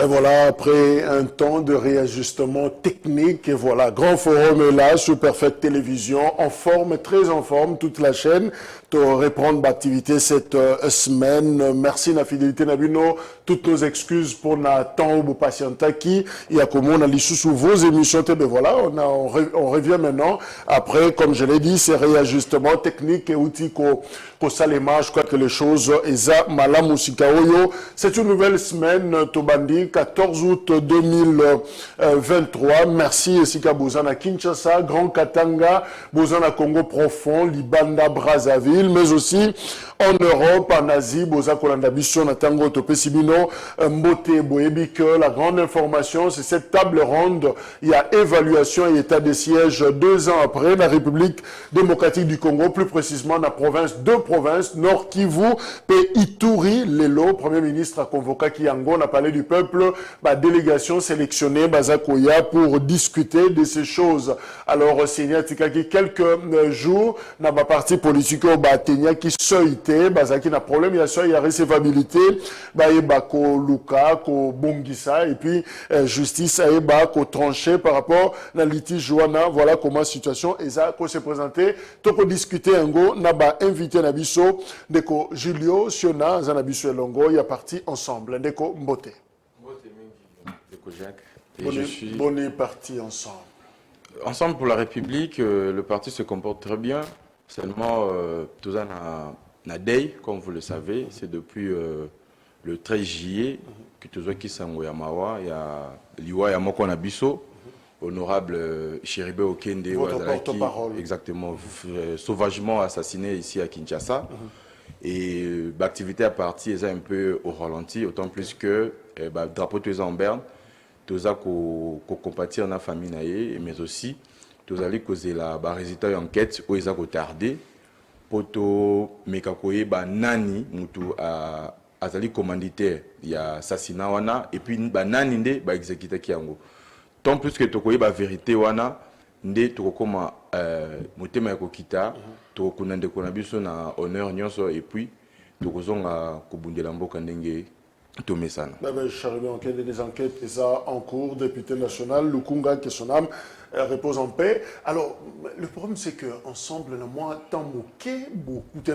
Voilà, après un temps de réajustement technique, et voilà, grand forum est là sur Perfect Télévision, en forme, très en forme, toute la chaîne, pour reprendre l'activité cette semaine. Merci la fidélité Nabino, toutes nos excuses pour na temps ou patienta qui, il y a comme on a sous vos émissions, et bien voilà, on revient maintenant. Après, comme je l'ai dit, c'est réajustement technique et outils qu'au salema, je crois que les choses, Eza Malamusikaoyo, c'est une nouvelle semaine, Tobandi, 14 août 2023. Merci, Esika Bozana Kinshasa, Grand Katanga, Bozana Congo profond, Libanda, Brazzaville, mais aussi en Europe, en Asie, Boza Kolanda Bisso, Natango Topesibino, Mbote, Boebi, que la grande information, c'est cette table ronde. Il y a évaluation et état de siège 2 ans après la République démocratique du Congo, plus précisément la province, deux provinces, Nord Kivu et Ituri. Lelo, Premier ministre, a convoqué Kiango, on a parlé du peuple, délégation sélectionnée, Bazakoya, pour discuter de ces choses. Alors, Seigneur Tikaki, quelques jours, dans ma partie politique, Tenya qui seuilté, Bazaki n'a problème, il y a ça, il y a recevabilité, Bako Luka, ko Bongisa, et puis justice, ko tranché par rapport à la litige Joana. Voilà comment la situation est ça, qu'on s'est présenté. Donc, on discuter un go, n'a pas invité Nabiso, Deko Julio, Siona, Zanabiso et Longo, il y a parti ensemble. Deko Mbote. Deko Jacques. Bonne parti ensemble. Ensemble pour la République, le parti se comporte très bien. Seulement, tout ça n'a day, comme vous le savez, c'est depuis le 13 juillet que tout ça qui s'en Yamawa, il y a Liwa Yamoko Nabiso, honorable Chiribe Okende, votre porte-parole. exactement, sauvagement assassiné ici à Kinshasa. Et l'activité à partir est un peu au ralenti, autant plus que le drapeau tout en berne, tout ça qu'on compatit en famille, mais aussi tout ça causer la résultat d'enquête où ils ont tardé pour to mekakoye nani mutu azali commanditaire il y a assassinat wana et puis nani nde exécuter kiango tant plus que tokoye vérité wana nde tokoma motema ya kokita tokuna ndeko na biso na honneur nyonso et puis tokozonga kobundela mboka ndenge tomesana. Des enquêtes en cours, député national, Lukunga, que son âme repose en paix. Alors, le problème, c'est qu'ensemble, moi, tant moqué, beaucoup de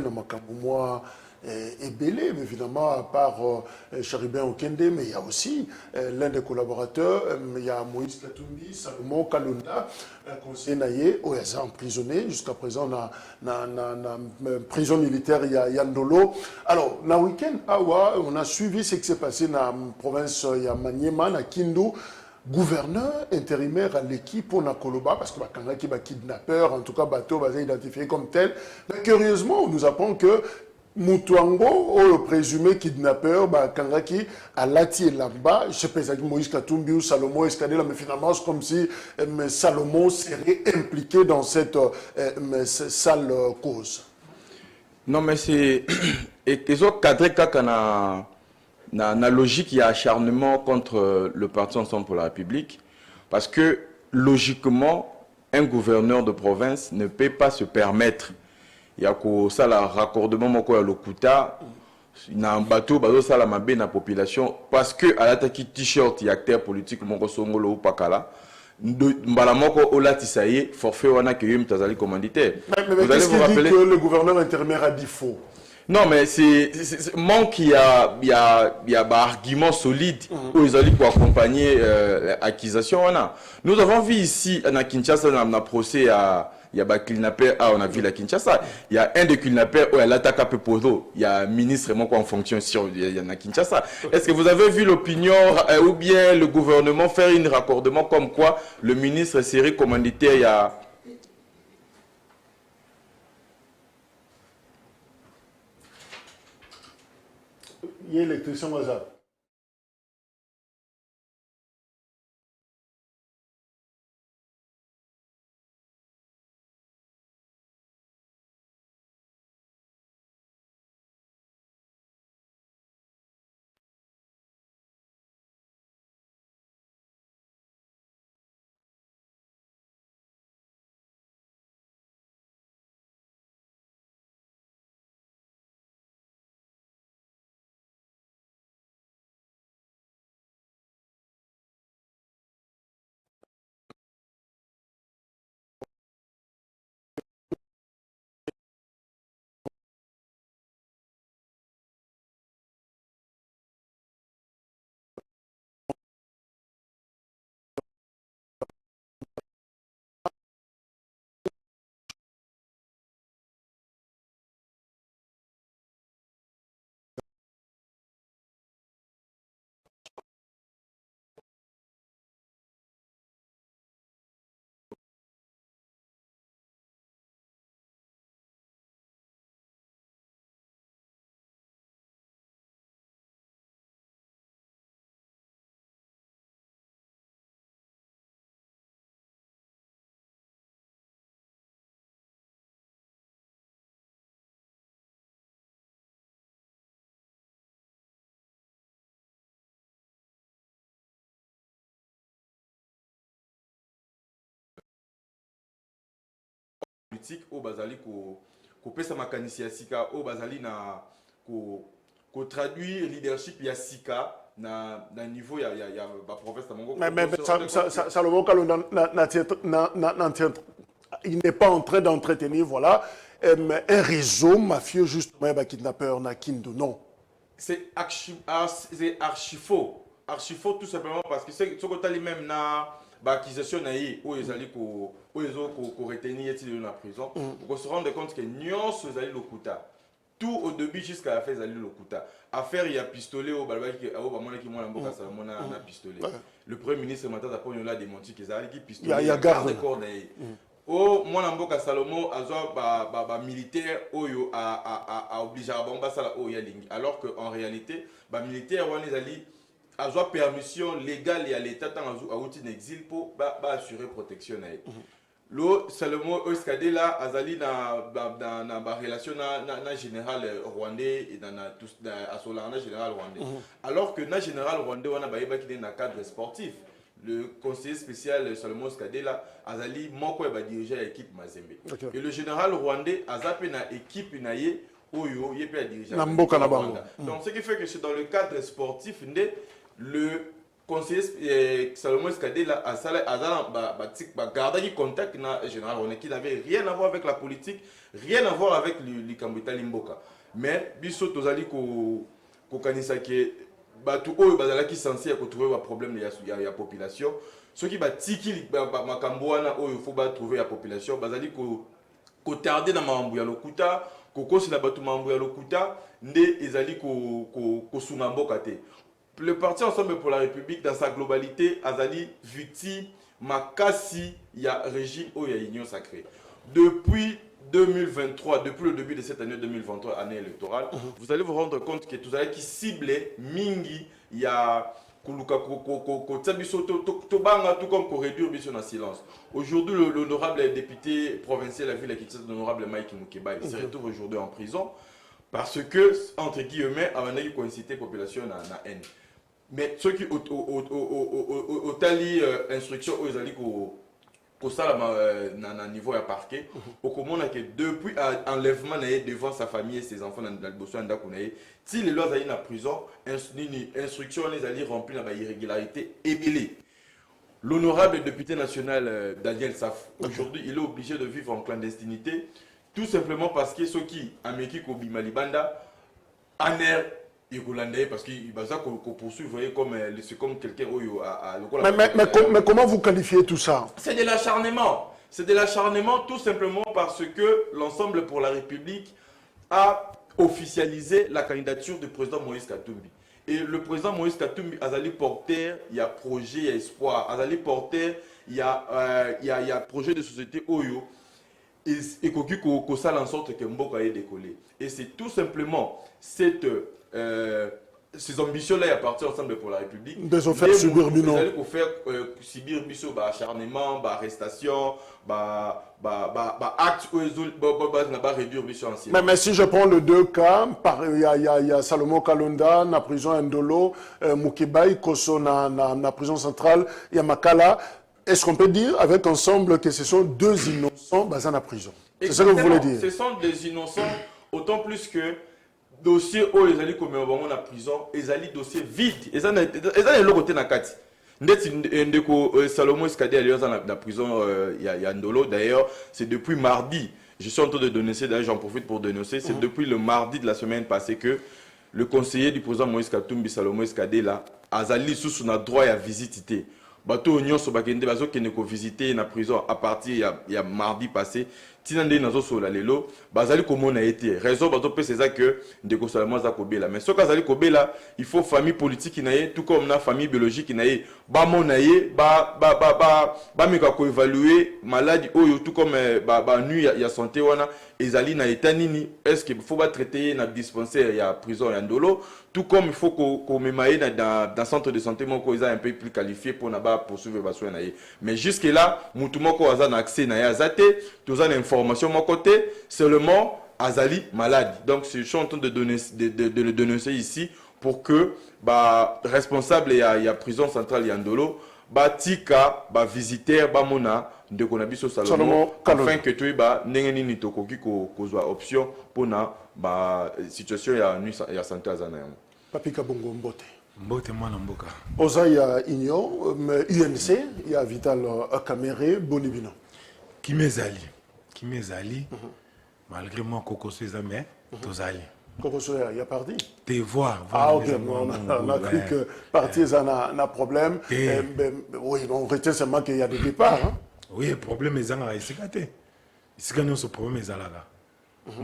moi, est belé, mais évidemment, à part Charibin Okende, mais il y a aussi l'un des collaborateurs, il y a Moïse Katumbi, Salomon Kalunda, conseiller Naye, OSA emprisonné, jusqu'à présent, prison militaire, il y a Yandolo. Alors, dans le week-end, on a suivi ce qui s'est passé dans la province, il y a Maniema, à Kindu, gouverneur intérimaire à l'équipe pour Nakoloba, parce que qui est kidnappeur, en tout cas, bateau, va identifié comme tel. Mais curieusement, on nous apprend que Mutuango, le présumé kidnappeur, Kangaki, a lati et là-bas, je sais pas exactement Moïse Katumbi ou Salomon Escadé, mais finalement, c'est comme si Salomon serait impliqué dans cette sale cause. Non, mais c'est. Et qu'ils ont cadré na logique, il y a acharnement contre le parti Ensemble pour la République. Parce que, logiquement, un gouverneur de province ne peut pas se permettre. Il y a ça, le raccordement, moko ya lokuta, na un bateau, ça la mabé na population. Parce que, à l'attaque t-shirt, il y a acteur politique, moko songolo ou pakala. Mbala moko olatisaye, forfait wana que yum tazali commanditaire. Mais qu'est-ce qu'il dit que le gouverneur intérimaire a dit faux? Non, mais c'est manque, il y a argument solide où ils allaient pour accompagner l'accusation. Nous avons vu ici, à Kinshasa, on a procès à. Il y a des kidnappeurs, on a vu la Kinshasa. Il y a un des kidnappeurs où elle attaque à Pepozo. Il y a un ministre en fonction sur la Kinshasa. Est-ce que vous avez vu l'opinion ou bien le gouvernement faire un raccordement comme quoi le ministre serait commanditaire? Il y a l'électricien Wazap. politique au bazali ko pesa makanisi ya sika au bazali na ko traduire leadership ya sika na niveau ya ba province na mongo. Mais Salomon Kalonda il n'est pas en train d'entretenir voilà un réseau mafieux justement ba kidnappeur na Kindu, non. C'est archi faux. Archi faux tout simplement parce que c'est ce que tu même na accusation naïe où ils allaient ko retenir dans la prison. Pour se rendre compte que nyons ils allaient lokuta. Tout au début jusqu'à la fin ils allaient lokuta. Affaire il y a pistolet au balba qui au bamona qui moi mboka Salomon na pistolet. Le premier ministre Matata Ponyo l'a démenti qu'ils allaient qui pistolet. Il y a garde corps naïe. Oh moi mboka Salomon azwa ba militaire oyo a obligé à bomba ça o yalingi alors que en réalité ba militaire on les allaient avoir permission légale et à l'état tant à outil d'exil pour assurer protection. Le Salomon Oskade là azali na relation na général rwandais et dans na général rwandais. Alors que na général rwandais on a baïba qui est dans cadre sportif. Le conseiller spécial Salomon Oskade là azali moko ba diriger l'équipe Mazembe. Et le général rwandais azapé na équipe naie oyo yepé à diriger. Donc ce qui fait que c'est dans le cadre sportif le conseiller Salomon Oskade là a gardé contact avec le général Rwandais qui n'avait rien à voir avec la politique, rien à voir avec le Kambita Limboka. Mais biso tozali ko kanisa ke batu oyo bazala ki censé trouver un problème ya population. Ceux qui batiki makambo wana oyo faut ba trouver la population bazali ko tarder na mambo ya lokuta ko kosi na batu mambo ya lokuta nde ezali ko sunga mboka te. Le parti Ensemble pour la République, dans sa globalité, azali victime makasi ya régime ou ya union sacrée. Depuis 2023, depuis le début de cette année 2023, année électorale, vous allez vous rendre compte que tout allez qui cible mingi ya kuluka tsabiso to banga tout comme ko réduire biso na silence. Aujourd'hui, l'honorable député provincial de la ville de Kinshasa, l'honorable Mike Mukeba, il se retrouve aujourd'hui en prison parce que entre guillemets, avant de coïncider population na haine. Mais ceux qui ont tali instruction aux alliés au na niveau à parquet au comment que depuis enlèvement devant sa famille et ses enfants dans le besoin d'akunaye si les lois à prison instruction les alliés remplis dans irrégularité ébélé. L'honorable député national Daniel Saf aujourd'hui il est obligé de vivre en clandestinité tout simplement parce que ceux qui ameki ko bimalibanda aner parce qu'il va poursuivre, voyez, c'est comme quelqu'un mais comment vous qualifiez tout ça? C'est de l'acharnement. C'est de l'acharnement tout simplement parce que l'Ensemble pour la République a officialisé la candidature du président Moïse Katumbi. Et le président Moïse Katumbi a allé porter, il y a projet, il y a espoir. A allé porter, il y a projet de société Oyo. Et qu'on sache en sorte que Mboka ait décollé. Et c'est tout simplement ces ambitions-là appartiennent Ensemble pour la République. Des offertes subir bino. Vous allez faire subir biso acharnement, arrestation, acte réduire biso en silence. Mais si je prends les deux cas, il y a Salomon Kalonda na prison Ndolo, Mukibai Koso na prison centrale, il y a Makala. Est-ce qu'on peut dire avec Ensemble que ce sont deux innocents basés en prison? C'est ce que vous voulez dire? Ce sont des innocents, autant plus que dossier où ils allaient commettre en prison, ils allaient dossier vide. Ils allaient le côté na kati. Ndeko Salomon Oskade est dans la prison il y a Ndolo. D'ailleurs, c'est depuis mardi. Je suis en train de dénoncer, d'ailleurs j'en profite pour dénoncer. C'est depuis le mardi de la semaine passée que le conseiller du président Moïse Katumbi Salomon Oskade là, azali sous son droit à visiter. Bateau Union Sobakende bazo qui ne visiter na prison à partir il y a mardi passé tinande nazo sola lelo bazali comment a été raison bato pe c'est ça que ndeko Salomon za kobela mais ce kazali kobela il faut famille politique naie tout comme na famille biologique naie ba monaye ba meka ko évaluer maladie oyo tout comme nuit ya santé wana ezali na état nini est-ce que faut pas traiter na dispensaire ya prison ya Ndolo tout comme il faut qu'on memaye dans centre de santé moko ils a un peu plus qualifié pour na poursuivre les soins. Mais jusque-là, Moutoumoko a un accès à Azate, tous les informations de mon côté, seulement Azali malade. Donc, je suis en train de le dénoncer ici pour que responsable et la prison centrale Yandolo, batika ba visiter ba mona de konabiso Salomon afin que tu ba ndenge ni tokoki kozwa option pona ba situation ya santé azana yango. Papi Kabongo Mbote. Mbote mwana mboka. Oza ya Union, UNC, il y a Vital Kamere, Bonibino. Kimezali, malgré moi, Coco Sezame, Tozali. Coco il y a parti. Te voir. Ah, ok, on a cru que parti, ça n'a problème. Oui, on retient seulement qu'il y a des départs. Hein? Oui, le problème est là, ici, ce problème est là.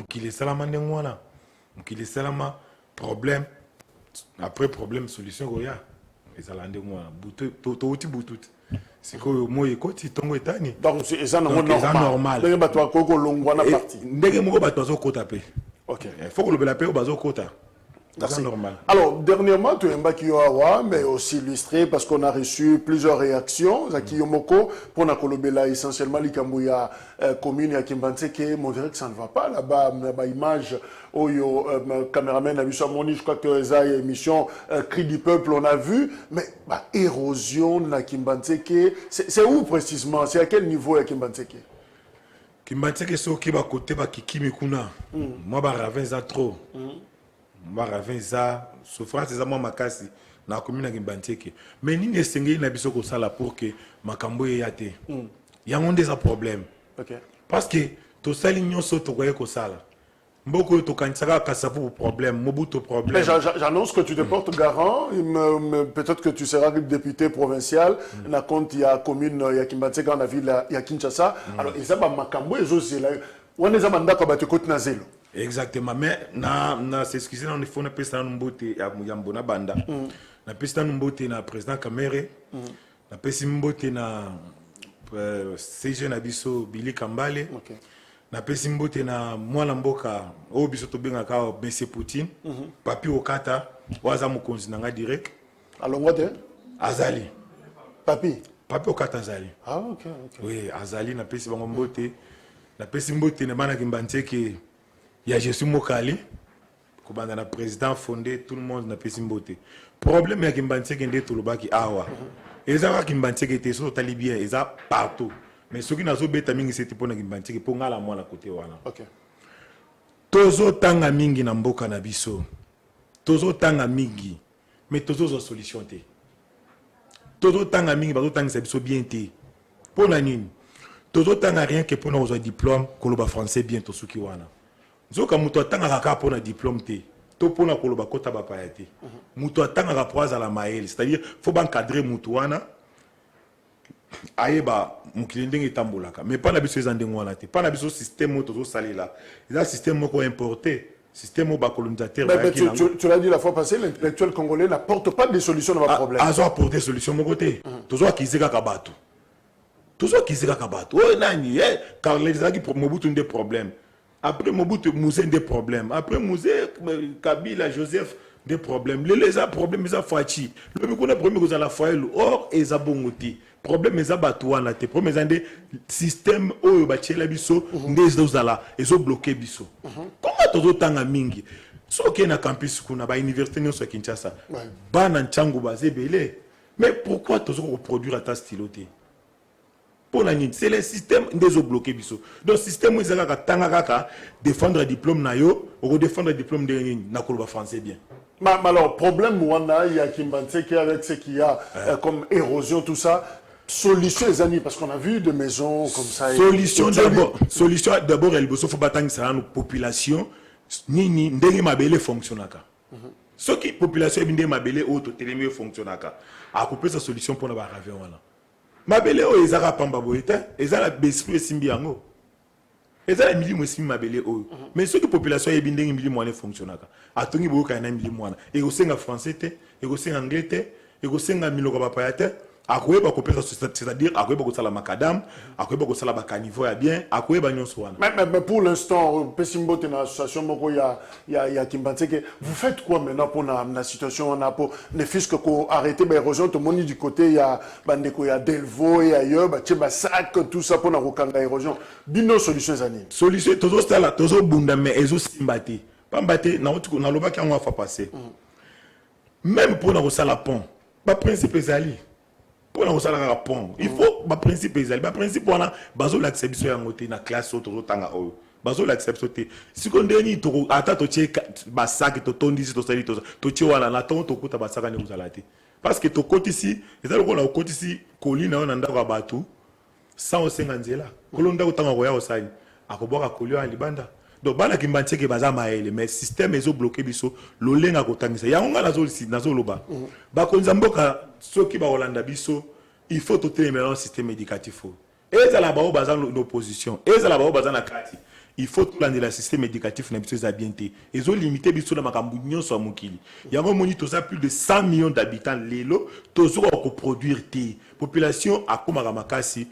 Qu'il est salama de moi là. Qu'il est salama, problème. Après problème, solution, il y a. Et ça l'a dit moi, boutout. C'est que moi, écoute, si ton étani. Donc, c'est ça normal. Dès que tu as coco longue, on a parti. Dès que moi, tu as coco tapé. Ok. Il faut que le paix au bazo quota. C'est normal. Alors, dernièrement, tu es un Bakioawa, mais aussi illustré parce qu'on a reçu plusieurs réactions. Zaki Yomoko, pour Nakolobela, essentiellement, l'Ikambouya commune à Kimbanseke, on dirait que ça ne va pas là-bas. La image, Oyo, caméraman a vu ça, je crois que ça émission Cri du peuple, on a vu. Mais érosion à Kimbanseke, c'est où précisément? C'est à quel niveau à Kimbanseke? Kimbanseke, c'est qui va côté Kikimi Kuna. Moi, je ravin trop. Moi, Ravenza, souffrance, c'est moi, Makasi, dans la commune de Gimbanteke. Mais ni ne s'engage na biso ko sala pour que Makambo y ate. Il y a un des problèmes. Parce que tout ça, l'union saute au ko sala. Beaucoup de kantsaka kasapu problème, mobuto problème. J'annonce que tu te portes garant. Peut-être que tu seras député provincial. Na compte il y a commune, il y a Kimbanseke, on a ville, il y a Kinshasa. Alors ils ont Makambo et aussi là. On est à Mandaka côté Nazelo. Exactement, mais na s'excuser dans le fond na pesa mbote ya mbona banda na pesa mbote na président Kamere na pesa mbote na CG na biso Billy Kambale na pesa mbote na mwana mboka o biso to benga ka Monsieur Poutine papi okata waza mokonzi nanga direct alongwa te azali papi okata azali ok oui azali na pesa bango mbote na pesa mbote na bana Kimbanseke. Il y a Jésus Mokali, comme le président fondé, tout le monde n'a pas de beauté. Le problème est qu'il y a tout le bas qui awa. Et ça va qu'il y a sur Talibien, et ça partout. Mais ceux qui n'ont pas de c'est pour qu'il pour la moi la côté wana. OK. Tozo tanga mingi na mboka na biso. Tozo tanga mingi. Mais tozo zo solution té. Tozo tanga mingi bazo tanga sa biso bien té. Pour la nini. Tozo tanga rien que pour nos diplôme koloba français bien to suki wana. Zoka muto atanga kaka pona diplôme te to pona koloba kota ba payate muto atanga pour azala mael c'est-à-dire faut encadrer muto wana ayeba mukilindenge tambolaka mais pas na biso ezande ngwana te pas na biso système moto zo salela eza système moko importé système au colonisateur. Tu l'as dit la fois passée, l'intellectuel congolais n'apporte pas de solutions à nos problèmes. Azo apporter des solutions mon côté toujours kizeka kabatu toujours kizeka kabatu oh nani car les gens qui Mobutu des problèmes. Après Mobutu, Mouzé des problèmes. Après Mouzé, Kabila, Joseph, des problèmes. Les problèmes, ils ont fait. Le problème, ils ont la foi. Or, ils ont bon outil. Problème, ils ont battu. Les problèmes, ils ont des systèmes où ils ont battu la biso. Ils ont bloqué biso. Comment tu as autant de mingi? Si on a un campus, on a une université à Kinshasa. Ban en Tchangou, mais pourquoi tu as reproduire à ta styloté? C'est le système des bloqués. Donc le système où ils ont défendre le diplôme ou défendre le diplôme de la français bien. Mais alors, problème il y a Kimbanseke avec ce qu'il y a comme érosion, tout ça. Solution les amis, parce qu'on a vu des maisons comme ça. Solution d'abord, il faut battre la population. Ni ndenge mabele fonctionnaka. Ce qui population est mabele auto télémé fonctionnaka. A couper sa solution pour la barave voilà. Mabele o ezaka pamba boyete, ezala besprit simbi yango. Ezala milimo simbi mabele o. Mais ce que population est bindé milimo ne fonctionnaka. Atongi boka na milimo wana. E go senga français te, e go senga anglais te, e go senga miloko ba payate. Akoyeba kopesa c'est-à-dire akoyeba ko sala makadam, akoyeba ko sala ba caniveau ya bien, akoyeba nyonso wana. Mais pour l'instant, Pessimbo te na association moko ya Kimbanseke, vous faites quoi maintenant pour la situation on a pour ne fût-ce que ko arrêter ba érosion tout monde du côté ya bandeko ya Delvaux et ailleurs ba tcheba sac tout ça pour na kokanga érosion. Bino solution zani. Solution tozo stala tozo bunda mais ezo simbate. Pambate na loba ki ngwa fa passer. Même pour na ko sala pont. Ba principe ezali on a un pont. Il faut le principe exact. Le principe on a bazo l'acceptation en côté na classe auto tanga o. Bazo l'acceptation. Si on dernier to ata to tie ba sac to tondi to sali to tie wala na ton to kuta ba saka ne uzalate. Parce que to côté ici, et ça le on a côté ici colina on anda kwa batu 150 nzela. Kolonda utanga ko ya osani. Akoboka kolio en libanda. Donc bana kimbanche ke baza maele mais système ezo bloqué biso lolenga kotangisa yango nga nazo loba ba konza mboka soki ba Hollanda biso il faut tout télémérer un système éducatif et ça la ba baza l'opposition et ça la ba baza na kati il faut tout l'année le système éducatif na biso za bien té ezo limiter biso na makambu nyonso ya mokili yango moni toza plus de 100 millions d'habitants lelo tozo ko produire té population akoma makasi.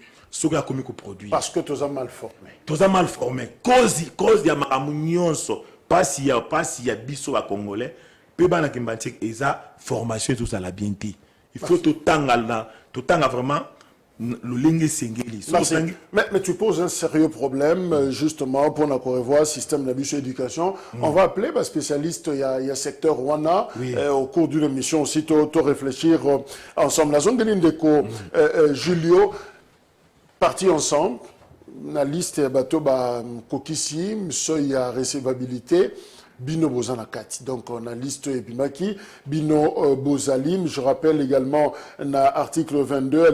Parce que tu as mal formé. Tu as mal formé. Cause ya makamunionso. Pas si ya biso à Congolais. Peu bana kimbantik eza formation tout ça la bienté. Il faut tout tanga vraiment le lingue singeli. Mais tu poses un sérieux problème justement pour nous revoir système d'abus éducation. On va appeler un spécialiste il y a secteur Rwanda au cours d'une émission aussi to réfléchir ensemble. La zone de l'Indéco Julio partis ensemble, la liste est bateau kokisi, il y a recevabilité, bino bozana kati. Donc on a liste epimaki, bino bozalim. Je rappelle également na article 22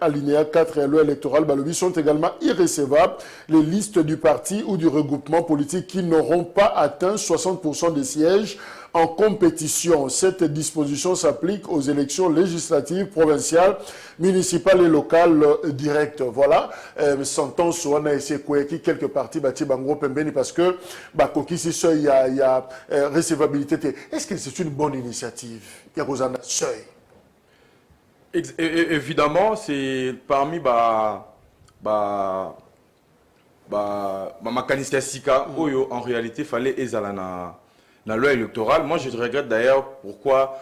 alinéa 4 et loi électorale balobi sont également irrécevables les listes du parti ou du regroupement politique qui n'auront pas atteint 60% des sièges en compétition. Cette disposition s'applique aux élections législatives, provinciales, municipales et locales directes. Voilà. Sentence, on a essayé qui quelques partis bâtis bango pembeni parce que kokisi seuil il y a recevabilité. Est-ce que c'est une bonne initiative? Il y a un seuil. Évidemment, c'est parmi ma mécanicien Sika Oyo en réalité fallait ezalana la loi électorale. Moi, je regrette d'ailleurs pourquoi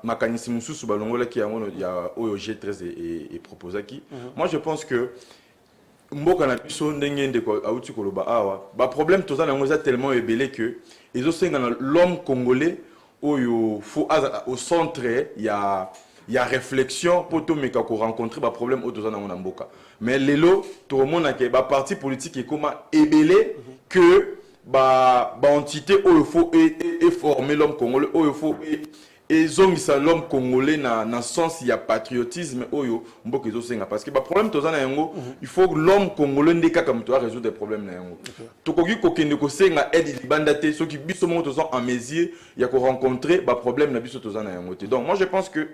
Makanisi Moussou Balongola qui a Oyo G13 et proposé qui. Moi, je pense que Mboka na biso ndenge ndeko auti koloba awa. Problème tout ça na tellement ébélé que ils ont l'homme congolais Oyo faut au centre il y a réflexion pour tout mais qu'on rencontrer ba problème au dans na mboka. Mais lelo tout le monde a que parti politique est comment ébélé que entité où il faut former l'homme congolais où il faut et zongisa l'homme congolais na sens il y a patriotisme oyo mboka ezosenga parce que problème tozana yango il faut que l'homme congolais ndeka comme toi résoudre des problèmes na yango tokoki kokende ko senga aide libanda te ceux qui biso mo tozan en mesure il y a ko rencontrer problème na biso tozana yango te. Donc moi je pense que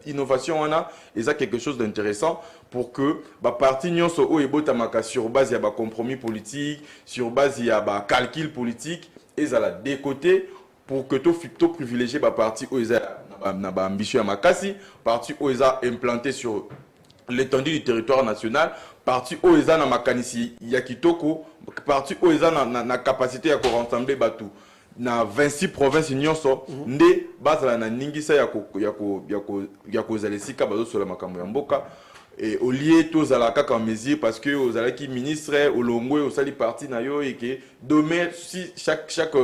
innovation on a ça quelque chose d'intéressant pour que parti nyonso o ebotamaka sur base ya compromis politique sur base ya calcul politique et ça la décoté pour que tout privilégié parti où ils ont ambition à Makassi, parti où ils ont implanté sur l'étendue du territoire national, parti où ils ont na Makanisi Yakitoko, parti où ils ont na capacité à rassembler Batu. Na 26 provinces nyonso nde bazala na ningisa yako zalesika bazo sur la makambo ya mboka. Et au lieu tous à la kaka mesure parce que aux alaki ministre au longo au sali parti na yo et que demain si chaque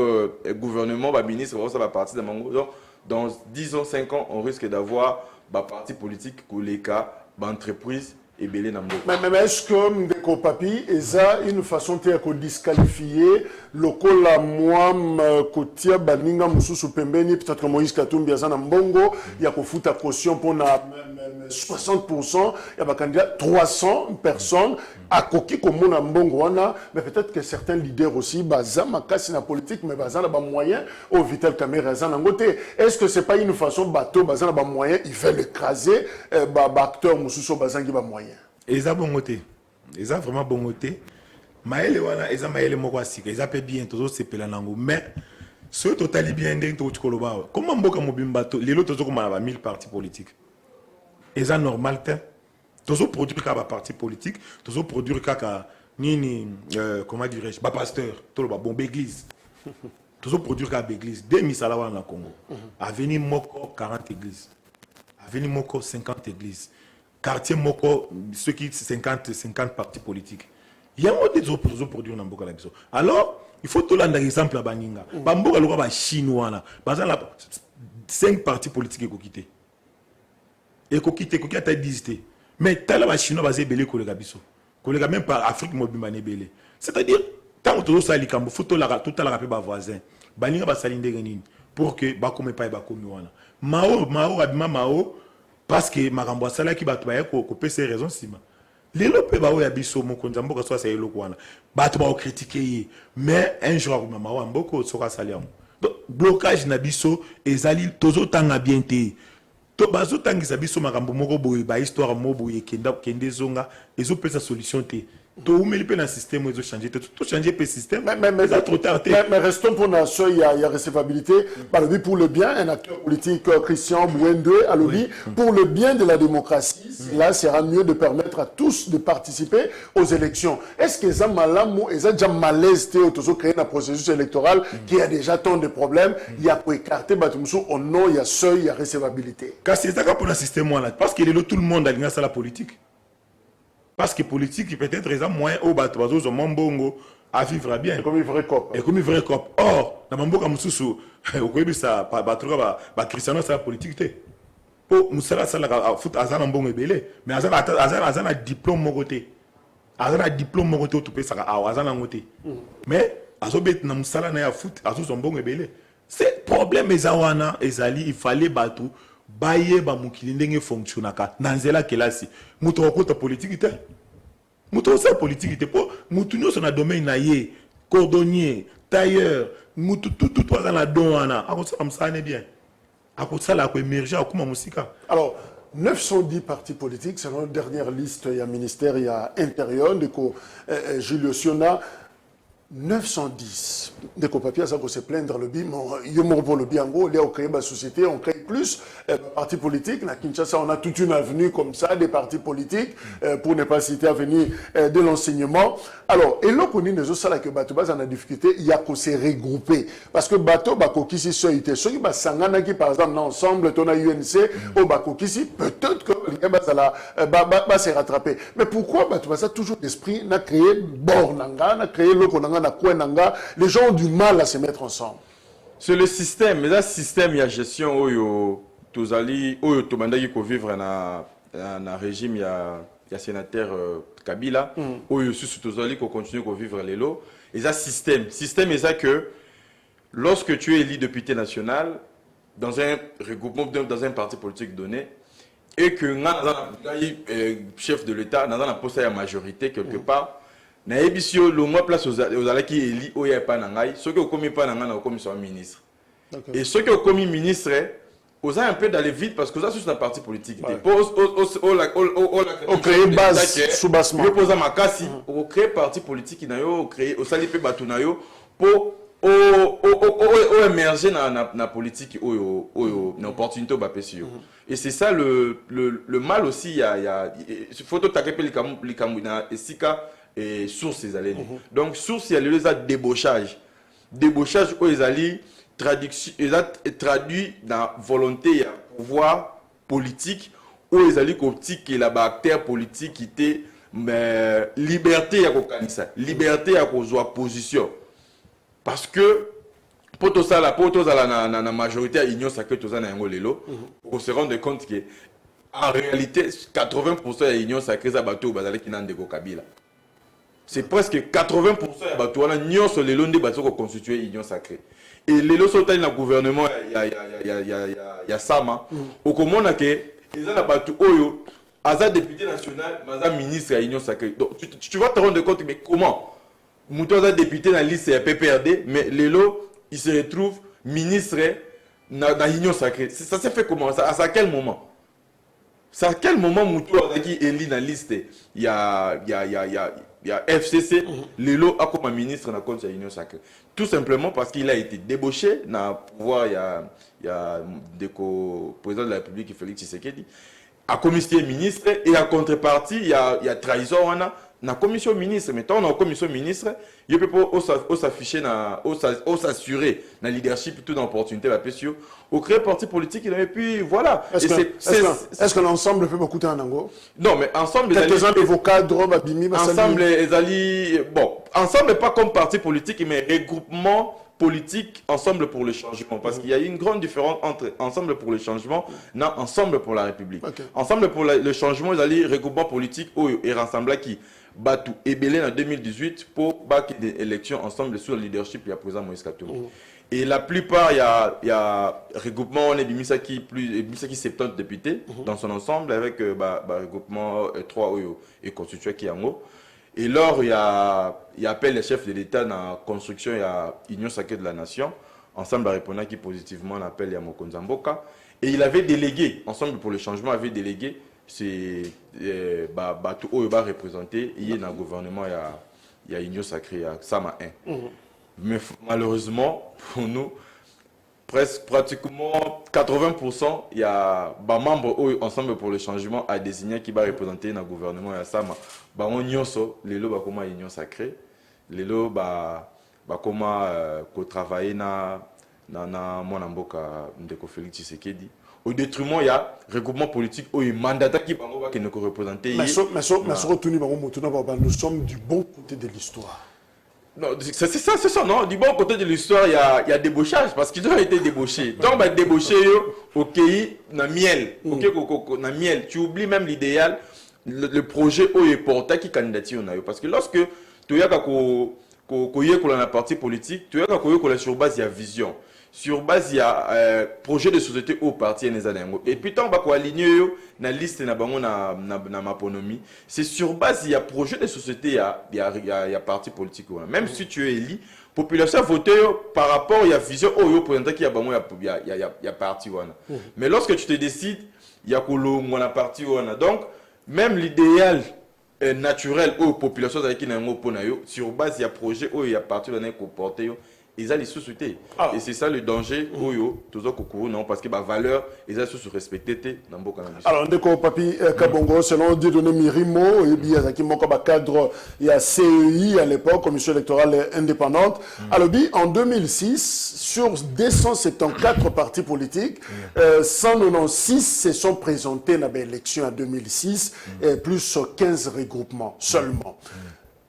gouvernement va ministre va ça va partir de mango donc dans 10 ans 5 ans on risque d'avoir parti politique koleka entreprise et belé na mboka. Mais est-ce que ndeko papi eza une façon de disqualifier lokola mwam kotia baninga mususu pembeni peut-être Moïse Katumbi azana mbongo ya kofuta caution pour na 60%, il y a candidat 300 personnes à koki komona mbongo wana mais peut-être que certains leaders aussi bazama kasi na politique mais bazana ba moyen au Vital Kamerhe azana ngote. Est-ce que c'est pas une façon bateau bazana ba moyen il veut l'écraser acteur mususu bazangi ba moyen. Et ça bon côté. Et ça vraiment bon côté. Maëlle wana eza maëlle moko asika, eza pe bien tozo sepela nango mais ce total bien ndenge to tukoloba. Comment mboka mobimba to lelo tozo komana ba 1000 partis politiques. Et ça normal te. Tozo produire ka ba parti politique, tozo produire ka nini comment dirais-je, ba pasteur, to ba bombe église. Tozo produire ka ba église, 2000 sala wana na Congo. Avenir moko 40 églises. Avenir moko 50 églises. Quartier moko ceux qui 50 partis politiques. Il y a des autres produits dans mboka la biso. Alors, il faut tout l'an exemple à baninga. Ba mboka loka ba chinois là. Bazan la 5 partis politiques qui quitté. Et koki a ta disité. Mais t'as la Chinois basé belé kolega biso. Kolega même par Afrique mobimane belé. C'est-à-dire, tant que tu as likambo, faut tout la rappeler ba voisin. Balinga ba salinde renine pour que ba comme pas ba comme wana. Mao abima Mao parce que makambo sala ki ba to ko pese raison sima. Lelo pe ba o ya biso mo konza mboka so sa yelo kwana. Ba to ba critiquer mais un jour Mao mboko soka saliam. Donc blocage na biso ezali tozo tanga bien te. To bazo tangisa biso makambo moko boye ba histoire mo boye kende zonga ezo pesa solution te. To umeli pe na système ezo changer te to changer pe système mais trop tard te. Mais restons pour nation, il y a recevabilité pour le bien, un acteur politique Christian Bouende a le dit pour le bien de la démocratie, là sera mieux de permettre à tous de participer aux élections. Est-ce que ça malamu et ça déjà malaise te créer un processus électoral qui a déjà tant de problèmes, il y a pour écarter batumso au nom, il y a seuil, il y a recevabilité. Car c'est ça pour le système là parce que tout le monde a lié à la politique. Parce que politique, peut-être, ils ont moins au bateau, ils ont bongo à vivre bien. Et comme une vraie COP. Et comme une vraie COP. Or, dans mon boka mususu, au Québec, ça, Christiano, c'est la politique. Pour Moussala, ça, la foot, Azan, bon et belé. Mais Azan a diplôme, mon côté. Azan a diplôme, mon côté, tout peut ça, Azan a côté. Mais, Azobet, na Moussala, na foot, Azan, bon et belé. C'est problème, Ezawana, Ezali, il fallait battre. Baye ba mukili ndenge fonctionnaka nanzela kelasi muto okota politique te muto sa politique te po mutu nyoso na domaine na ye cordonnier tailleur mutu tout dans la douane akosala msane bien akosala ko émerger akuma musika. Alors 910 partis politiques, selon la dernière liste, il y a ministère, il y a intérieur, Julio Siona, 910 de copapiers, ça se plaindre le bim, il pour le biango, il y a créé ma société, on crée plus partis politiques. À Kinshasa, on a toute une avenue comme ça, des partis politiques, pour ne pas citer avenue de l'enseignement. Alors, et là, on dit que ça que Bato Baz en a difficulté, il y a qu'à se regrouper. Parce que Bato, Bako Kisi, ceux qui sont Sangana qui, par exemple, ensemble, on a UNC, au Bako Kisi, peut-être que va se rattraper. Mais pourquoi Bato Baz a toujours l'esprit, n'a créé Bornanga, n'a créé Lokonanga, les gens ont du mal à se mettre ensemble. C'est le système, mais là, système, il y a gestion, où Tozali, où Tomandagi ko vivre dans un régime, il y a sénateur Kabila, où Tozali ko continue ko vivre les lots. Et ça, système, c'est ça que lorsque tu es élu député national, dans un regroupement, dans un parti politique donné, et que chef de l'État, dans un poste à majorité quelque part, na ebisio le mois place aux alaki eli oya pa nangai ceux qui ont commis pas nanga na commis soit ministre et ceux qui ont commis ministre aux un peu dans les vides parce que ça c'est un parti politique au créer base sous bassement yo posa makasi au créer parti politique na yo créer au sali pe batu na yo pour au émerger na politique au na opportunité ba pesi et c'est ça le mal aussi il y a faut tout taper les kamu na esika et source ils allaient donc source il y a les débauchage où ils allaient traduit dans volonté pouvoir politique où ils allaient que la bactère politique qui était mais liberté à kokanisa liberté à kozwa position parce que pour tout ça la majorité à union sacrée tout ça na yango lelo on se rend compte que en réalité 80% de l'union sacrée ça bateau bazali qui n'ande ko Kabila. C'est presque 80% de Batouana n'y ont sur les longs débats qui constituent l'union sacrée. Et les lots sont dans le gouvernement, il y a Sama. Au comment on a que les gens Batou Oyo, Aza député national, Aza ministre de l'union sacrée. Donc tu vas te rendre compte, mais comment Mouton Aza député dans la liste PPRD, mais les lots, ils se retrouvent ministres dans l'union sacrée. Ça s'est fait comment à quel moment? C'est à quel moment Mouton Aza qui est dans la liste? Il y a FCC, Lelo a comme ministre dans compte de l'Union sacrée. Tout simplement parce qu'il a été débauché dans le pouvoir, il y a le président de la République, Félix Tshisekedi, à commission ministre, et en contrepartie, il y a trahison dans la commission ministre. Mais tant dans la commission ministre, il peut pas s'afficher, s'assurer dans le leadership, tout dans l'opportunité, la PSU, au créer parti politique, et puis voilà. Est-ce que l'ensemble peut beaucoup en Ango? Non, mais ensemble, quelques-uns de vos cadres, ensemble, ensemble, pas comme parti politique, mais regroupement politique, ensemble pour le changement. Parce qu'il y a une grande différence entre ensemble pour le changement et ensemble pour la République. Ensemble pour le changement, ils allaient regroupement politique et rassembler qui Batou et Belén en 2018 pour battre des élections ensemble sous le leadership du président Moïse Katumbi. Et la plupart, il y a regroupement, on est Bimisaki 70 députés dans son ensemble avec regroupement 3 et constitué qui est en haut. Et lors, il appelle les chefs de l'État dans la construction, il y a Union Sacrée de la Nation. Ensemble, il répondait qui positivement on appelle Yamoko Nzamboka. Et il avait délégué, Ensemble pour le changement avait délégué, c'est tout haut va représenter. Il y a dans le gouvernement, il y a Union Sacrée, il y a Sama 1. Mais malheureusement, pour nous, pratiquement 80%, il y a des membres Ensemble pour le changement à désigner qui va représenter dans le gouvernement. Il y a Sama. On y a les lots comment Union Sacrée. Les lots comment travailler dans mon amboka de Félix Tshisekedi. Au détriment, il y a regroupement politique ou un mandat qui ne représenter. Mais nous sommes du bon côté de l'histoire. Non, c'est ça, non. Du bon côté de l'histoire, il y a débauchage parce qu'ils ont été débauchés. Donc, débauché au pays, dans miel. Dans miel. Tu oublies même l'idéal, le projet où il est porté qui candidature. Parce que lorsque tu as un parti politique, tu as sur base de la vision. Sur base, il y a projet de société au parti et puis tant qu'on aligner na liste na maponomie, c'est sur base il y a projet de société il y a parti politique même si tu es élu population voter par rapport il y a vision au présenté qui il y a parti mais lorsque tu te décides il y a la parti donc même l'idéal naturel aux populations avec qui sur base il y a projet il y a parti porter ils ont les sous-soutés. Et c'est ça le danger, non, parce que la valeur, ils ont sous-respecté dans beaucoup de alors, Ndeko Papi Kabongo, selon Dieudonné Mirimo, il y a un cadre, il y a CEI à l'époque, Commission électorale indépendante. Alors, en 2006, sur 274 partis politiques, 196 se sont présentés dans l'élection en 2006, plus 15 regroupements seulement.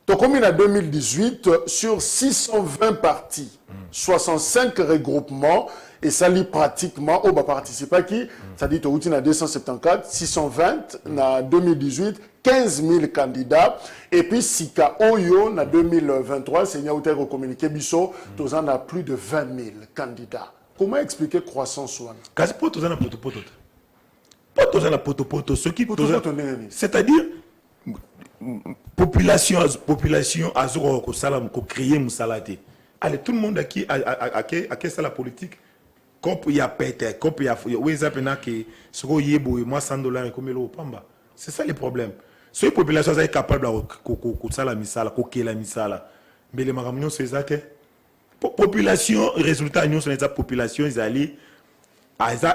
Donc, comme en 2018, sur 620 partis, 65 regroupements, et ça lit pratiquement, participer à qui? Ça dit au en 274, 620 en 2018, 15 000 candidats, et puis Sika Oyo en 2023, c'est une communiqué Bisso, tous en a plus de 20 000 candidats. Comment expliquer croissance? C'est-à-dire, population azuro ko salam ko créer musalate allez tout le monde qui a ça la politique comme il y a pété comme il y a weza pena que soko yebo moi $100 comme le pamba c'est ça le problème ces populations sont capables ko sala misala ko kela misala mais les makamnyo c'est ça que population résultat nous sont les populations ils allaient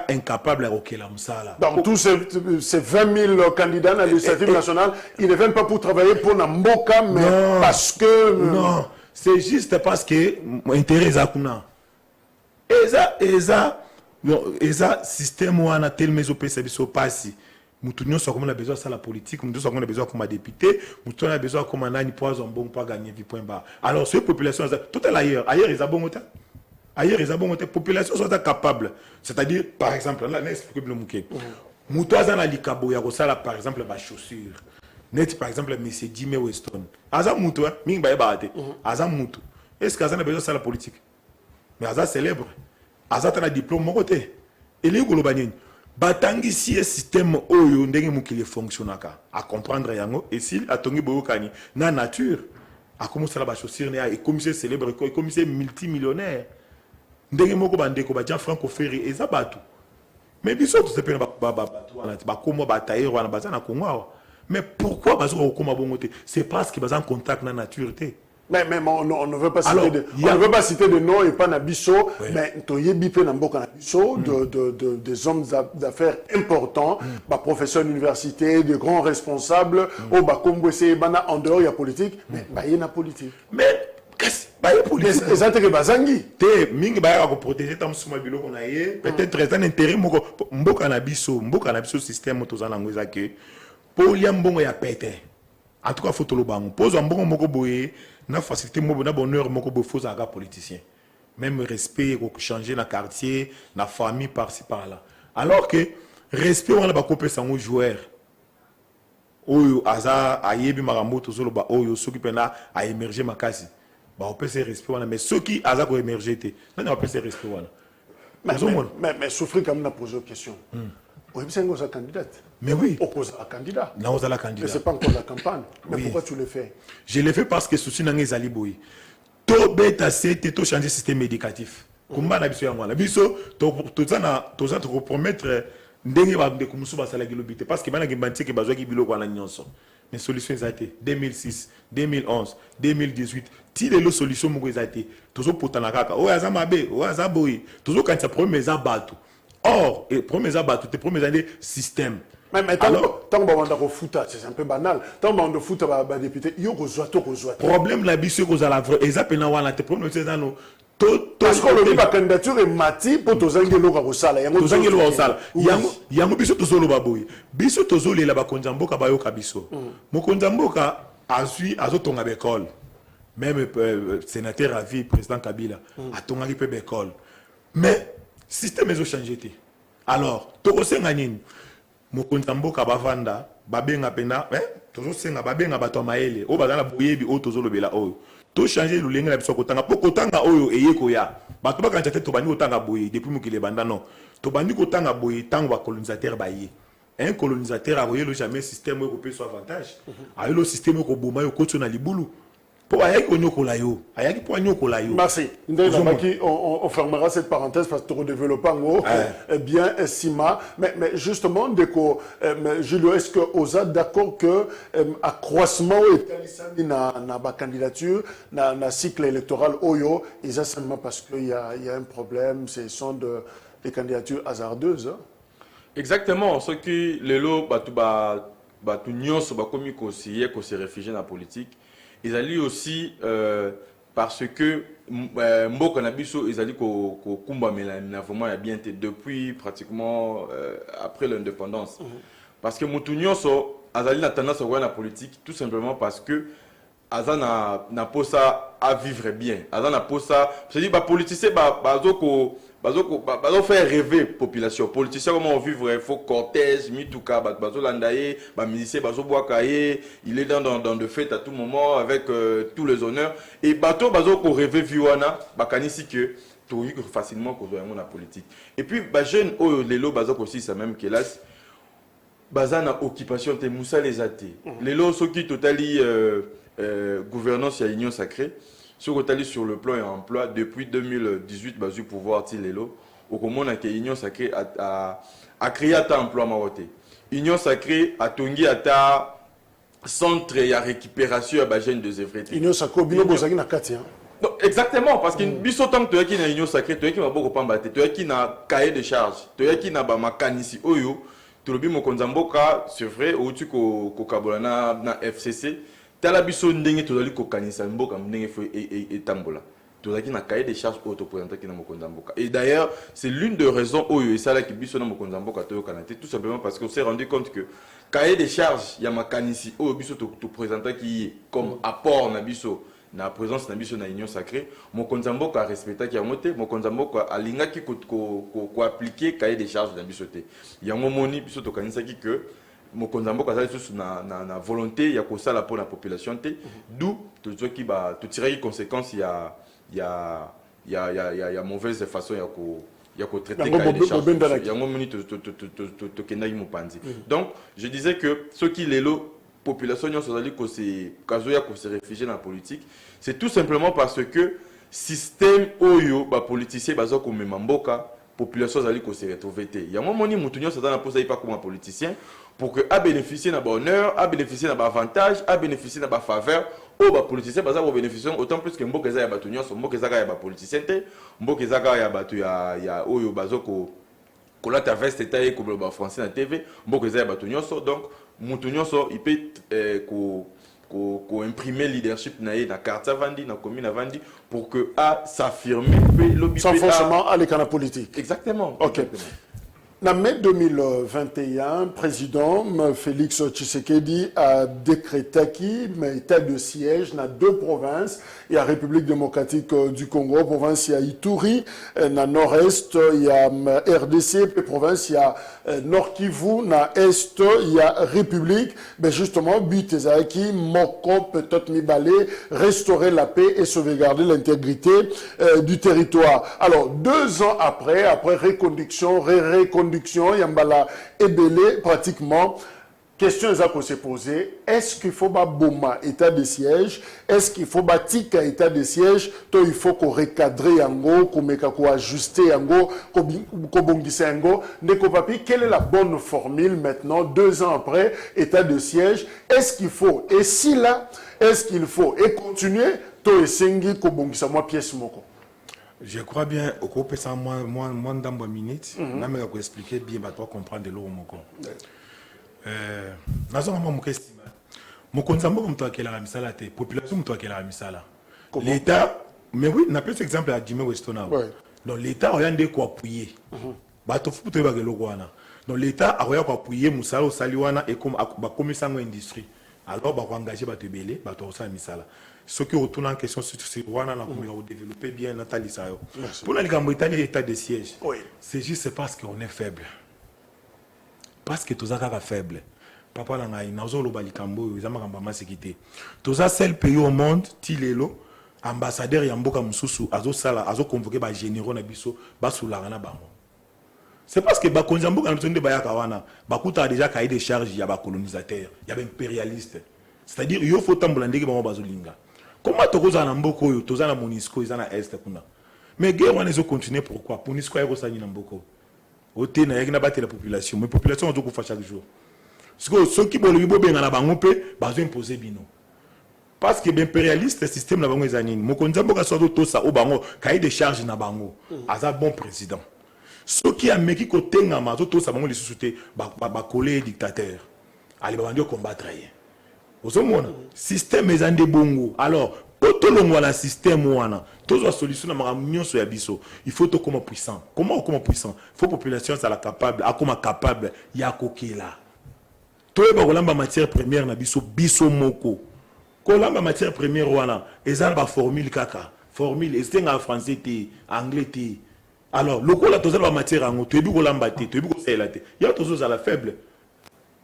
incapable de la musala. Donc tous ces 20 000 candidats à l'initiative nationale, ils ne viennent pas pour travailler pour Namboka, mais non, parce que... Non, c'est juste parce que l'intérêt est là. Et ça, système où on a tel maison service au passé. Nous avons besoin de la politique, nous avons besoin comme député, nous avons besoin comme un poison bon pour gagner 10 points bas. Alors, ces populations, tout est ailleurs. Ailleurs, ils ont bon temps. Ailleurs, les populations sont capables. C'est-à-dire, par exemple, là, n'explique le mouké. Moutouazan a l'ikabo, il y a par exemple, ma chaussure. Net, par exemple, M. Jimmy Weston. Azam Moutou, Ming Baye Azam Moutou. Est-ce qu'Azan a besoin de la politique? Mais Azam célèbre. Azam a un diplôme, mon côté. Et les Golobanien. Batangi si un système oyo ndenge mukile fonctionnaka à comprendre yango et s'il a tongi boyokani na nature a commencé la chaussure et commissaire célèbre et commissaire multimillionnaire. Ndenge moko bandeko ba Jean Franco Ferry eza batu mais biso tout sepena ba komo ba tailler wana bazana kongo mais pourquoi bazo kokoma bongote c'est parce que bazan contact na nature té mais on ne veut pas citer on ne veut pas citer de nom et pas na biso mais toyebi pe na mboka na biso des hommes d'affaires importants ba professeurs d'université de grands responsables au ba kombwese bana en dehors il y a politique mais ba yena politique mais exactement que bazangi te mingi ba ko protéger tam suma biloko na ye peut-être un intérêt moko mboka na biso système to zana ngoza ke pour liam bongo ya pété en tout cas faut to lo bango pose mbongo moko boye na facilité moko na bonheur moko bo faux aga politicien même respect changer na quartier na famille par-ci par-là alors que respect wana bakope sango joueur oyo aza ayebi makambo tozoloba oyo soki pena a émerger makasi baopesa respect wana mais soki aza ko émerger te nani baopesa respect wana mais souffrir quand même na poser question oui c'est une candidate mais oui oppose à candidat non la candidat mais c'est pas encore la campagne mais oui. Pourquoi tu le fais? Je le fais parce que souci nanga ezali boy to beta c'est to changer système éducatif kumba na biso yango na biso to za to compromettre ndenge ba de kumusu basala kilobité parce que bana ke bantie ke bazwa ki biloko na nyonso mais solution ezate 2006 2011 2018 ti lelo solution moko ezate tozo potana kaka o aza mabe o aza boy tozo kanisa problème eza bato or et problème eza bato te problème eza système. Mais tant que on foot, c'est un peu banal. Tant que on foot, député, il y a un problème la biso ko za la vrai ezapena wana te problème c'est dans nos parce que le candidature est mati pour tous les gens qui sala yango biso tozolo baboy biso tozolela bakonza mboka bayoka biso mokonza mboka azui azotonga l'école même sénateur à vie président Kabila atonga ki pe l'école mais système ezo changer te alors tokosenga nini mokonza mboka bavanda babenga pena tozosenga babenga bato maele o bazana boyebi o tozolobela oyo to changer lolenge na biso kotanga po kotanga oyo eyeko ya bato bakanja te tobandi kotanga boye depuis mokili banda non tobandi kotanga boye tango ba colonisateur baye un colonisateur a voyé jamais système ko pe so avantage a le système ko boma yo kotso na libulu po ayaki konyokola yo ayaki po anyokola yo. Merci. On fermera cette parenthèse parce que tu redéveloppes bien Sima mais justement déco Julio est-ce que osa d'accord que accroissement et na ba candidature na cycle électoral oyo et ça seulement parce qu'il y a un problème ce sont des candidatures hasardeuses hein? Exactement ce qui lelo batu nyonso ba komi ko se réfugier dans la politique. Ils allaient aussi parce que Mboka Nabiso, ils allaient ko kumba mais vraiment a bien été depuis pratiquement après l'indépendance. Parce que Moutounion so azali na tendance à la politique tout simplement parce que Azana n'a pas ça à vivre bien. Azana pas ça, je dis bah politicien bazo faire rêver la population. Politicien comment vivre, il faut cortège, mituka, bazo landaye, musicien bazo boakaye, il est dans de fêtes à tout moment avec tous les honneurs et bazo ko rêver viwana, bakanisi que tout facilement qu'on doit la politique. Et puis ba jeune oh lelo bazo aussi ça même que là bazana occupation te Moussa les athées. Lelo soki totali gouvernance à Union Sacrée. Sur le plan et emploi, depuis 2018, bazu pouvoir tilelo, au comment que Union Sacrée a créé un emploi maroté. Union Sacrée a tongi à ta centre et à récupération à Bajen de Zévreti. Union Sacrée, bilo bozaki na kati. Exactement, parce que biso tant que tu es Union Sacrée, tu es qui m'a beaucoup pambaté, tu es qui n'a cahier de charge, tu es qui n'a pas ma canisi oyo, tu le bimo konzamboka, c'est vrai, ou tu ko kabolana na FCC. Talabiso ndenge tozali ko kanisa mboka ndenge fo et tambola tozaki na cahier des charges auto présenté ki na mokonza mboka et d'ailleurs c'est l'une des raisons oyo et ça là ki biso na mokonza mboka to kanate tout simplement parce qu'on s'est rendu compte que cahier des charges ya makanisi oyo biso to présenté ki comme apport na biso na présence na biso na Union Sacrée mokonza mboka respecta ki yango te mokonza mboka alingaki ko appliquer cahier des charges na biso te yango moni biso to kanisa ki que mokonza mboka azali sous na volonté ya ko sala pour la population te d'où tout ce qui va tout tirer conséquences il y a mauvaise façon ya ko traiter les charges yango moni to kenaki mopanzi donc je disais que ce qui lelo population nyonso azali ko se kazoya ko se réfugier dans la politique c'est tout simplement parce que système oyo ba politicien bazo ko mema mboka population azali ko se retrouver te yango moni mutu nyonso azana posa pas comme un politicien pour que a bénéficier na bonheur, a bénéficier na avantage, a bénéficier na faveur, au ba politicien baza ba bénéficier autant plus que mboka za ya batu nyonso, mboka za ya ba politicien te, mboka za ya batu ya oyo bazoko kolata veste taille comme ba français na TV, mboka za ya batu nyonso donc mutu nyonso il peut ko imprimer leadership na ye na carte vandi na commune vandi pour que a s'affirmer sans forcément aller dans la politique. Exactement. OK. Exactement. En mai 2021, président Félix Tshisekedi a décrété qu'il y a état de siège dans 2 provinces. Il y a la République démocratique du Congo, province il y a Ituri, dans nord-est il y a RDC, puis province il y a Nord Kivu, dans est il y a République. Mais justement, but ezaki moko peut-être mibale, restaurer la paix et sauvegarder l'intégrité du territoire. Alors 2 ans après reconduction, Yambala Ebele, pratiquement, question qu'on s'est posée, est-ce qu'il faut boma état de siège, est-ce qu'il faut tika état de siège, il faut qu'on recadre yango, qu'on ajuster yango, qu'on bongisse yango, quelle est la bonne formule maintenant, 2 ans après état de siège, est-ce qu'il faut, et si là, est-ce qu'il faut, et continuer, to esengi qu'on bongisse moi pièce moko. Je crois bien, au cours de moins d'un minute, je vais expliquer bien, pour comprendre de l'eau. L'État, mais oui, on a plus d'exemples à Jimmy Westona. Donc l'État a rien de quoi appuyer. Donc l'État a rien de quoi appuyer, Moussalo Saliwana et comme commerçant industrie. Alors, on va engager les belés, on va misala. Ce qui retourne en question, c'est que on va développer bien Nathalie Sayo. Pour la Grande-Bretagne, l'état de siège, c'est juste parce qu'on est faible. Parce que tous les faibles. Papa Langaï, Nazo Balikambo, ils ont sécurité. Tous les seuls pays au monde, Tilelo, ambassadeur Yamboka Moussou, Azo convoqué par généraux Nabiso, Basoulana Bango. C'est parce que Bakonjambo, quand on a a déjà cahier des charges, il y a des colonisateurs, il y a des impérialistes. C'est-à-dire, il faut tamboulander que Bazolinga. Comment tu as un Mboko, tu as un Monisco, ils ont un Est. Mais guerre, on continue pourquoi? Monisco est resani Mboko. Au thé, il y a la population. Mais la population, on doit faire chaque jour. Ceux qui veulent imposer Bino. Parce que l'impérialiste, le système n'a pas de Mokonjambo, quand on a ça, on a cahier des charges na bango. Un bon président. Ceux qui ont mis côté ngama tout ça bango les sociétés ba coller dictateur allez ba combattre rien ozomona système ezande bongo alors poto longwa la système wana tozo solution na nyonso ya biso il faut to comme puissant comment puissant faut population ça la capable a comme capable ya kokela to ba kolamba matière première na biso moko kolamba matière première wana ezala ba formule kaka formule estenga français te anglais te. Alors, le coup, tu as la matière en haut, tu as vu que l'ambaté, tu as vu que c'est la tête. Il y a des choses à la faible.